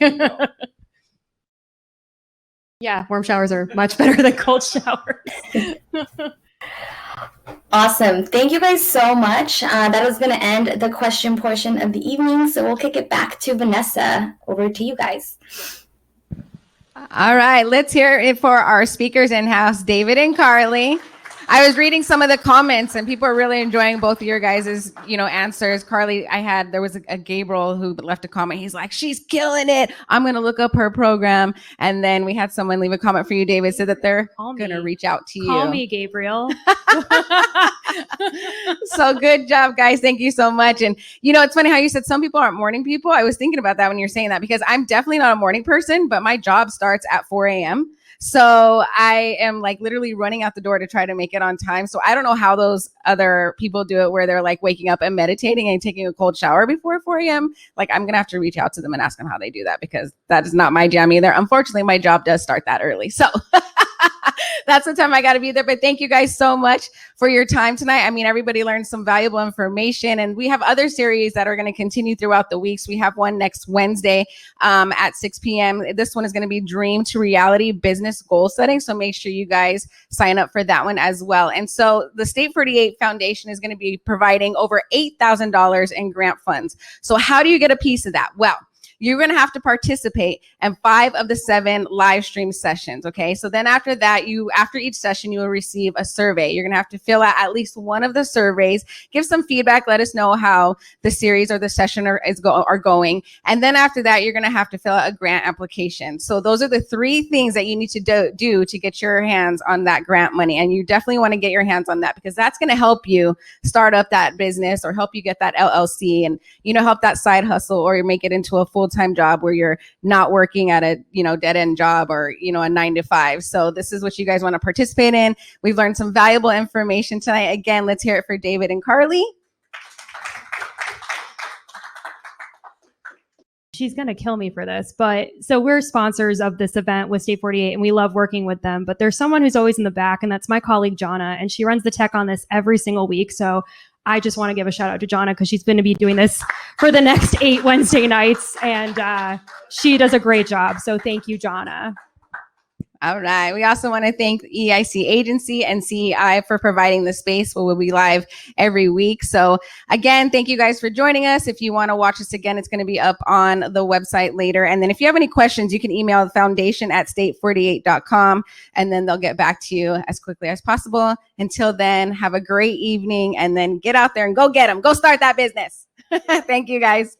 Yeah, warm showers are much better than cold showers. Awesome. Thank you guys so much. That is going to end the question portion of the evening. So we'll kick it back to Vanessa. Over to you guys. All right, let's hear it for our speakers in-house, David and Carly. I was reading some of the comments and people are really enjoying both of your guys' answers. Carly, there was a Gabriel who left a comment. He's like, she's killing it. I'm going to look up her program. And then we had someone leave a comment for you, David, said that they're going to reach out to you. Call me, Gabriel. So good job, guys. Thank you so much. And it's funny how you said some people aren't morning people. I was thinking about that when you're saying that, because I'm definitely not a morning person, but my job starts at 4 a.m. So I am literally running out the door to try to make it on time. So I don't know how those other people do it, where they're waking up and meditating and taking a cold shower before 4 a.m. I'm going to have to reach out to them and ask them how they do that, because that is not my jam either. Unfortunately, my job does start that early. So that's the time I got to be there. But thank you guys so much for your time tonight. I mean, everybody learned some valuable information, and we have other series that are going to continue throughout the weeks. We have one next Wednesday at 6 p.m. This one is going to be Dream to Reality Business Goal Setting. So make sure you guys sign up for that one as well. And so the State 48 Foundation is going to be providing over $8,000 in grant funds. So how do you get a piece of that? Well, you're going to have to participate in 5 of the 7 live stream sessions. Okay. So then after that, after each session, you will receive a survey. You're going to have to fill out at least one of the surveys, give some feedback, let us know how the series or the session are going. And then after that, you're going to have to fill out a grant application. So those are the 3 things that you need to do to get your hands on that grant money. And you definitely want to get your hands on that, because that's going to help you start up that business or help you get that LLC and, help that side hustle, or make it into a full-time job where you're not working at a, dead-end job or, a 9-to-5. So this is what you guys want to participate in. We've learned some valuable information tonight. Again, let's hear it for David and Carly. She's going to kill me for this, but so we're sponsors of this event with State 48 and we love working with them, but there's someone who's always in the back, and that's my colleague, Jonna, and she runs the tech on this every single week. So I just want to give a shout out to Jonna, because she's going to be doing this for the next 8 Wednesday nights, and she does a great job. So thank you, Jonna. All right. We also want to thank EIC Agency and CEI for providing the space where we'll be live every week. So again, thank you guys for joining us. If you want to watch us again, it's going to be up on the website later. And then if you have any questions, you can email the foundation at state48.com, and then they'll get back to you as quickly as possible. Until then, have a great evening, and then get out there and go get them. Go start that business. Thank you, guys.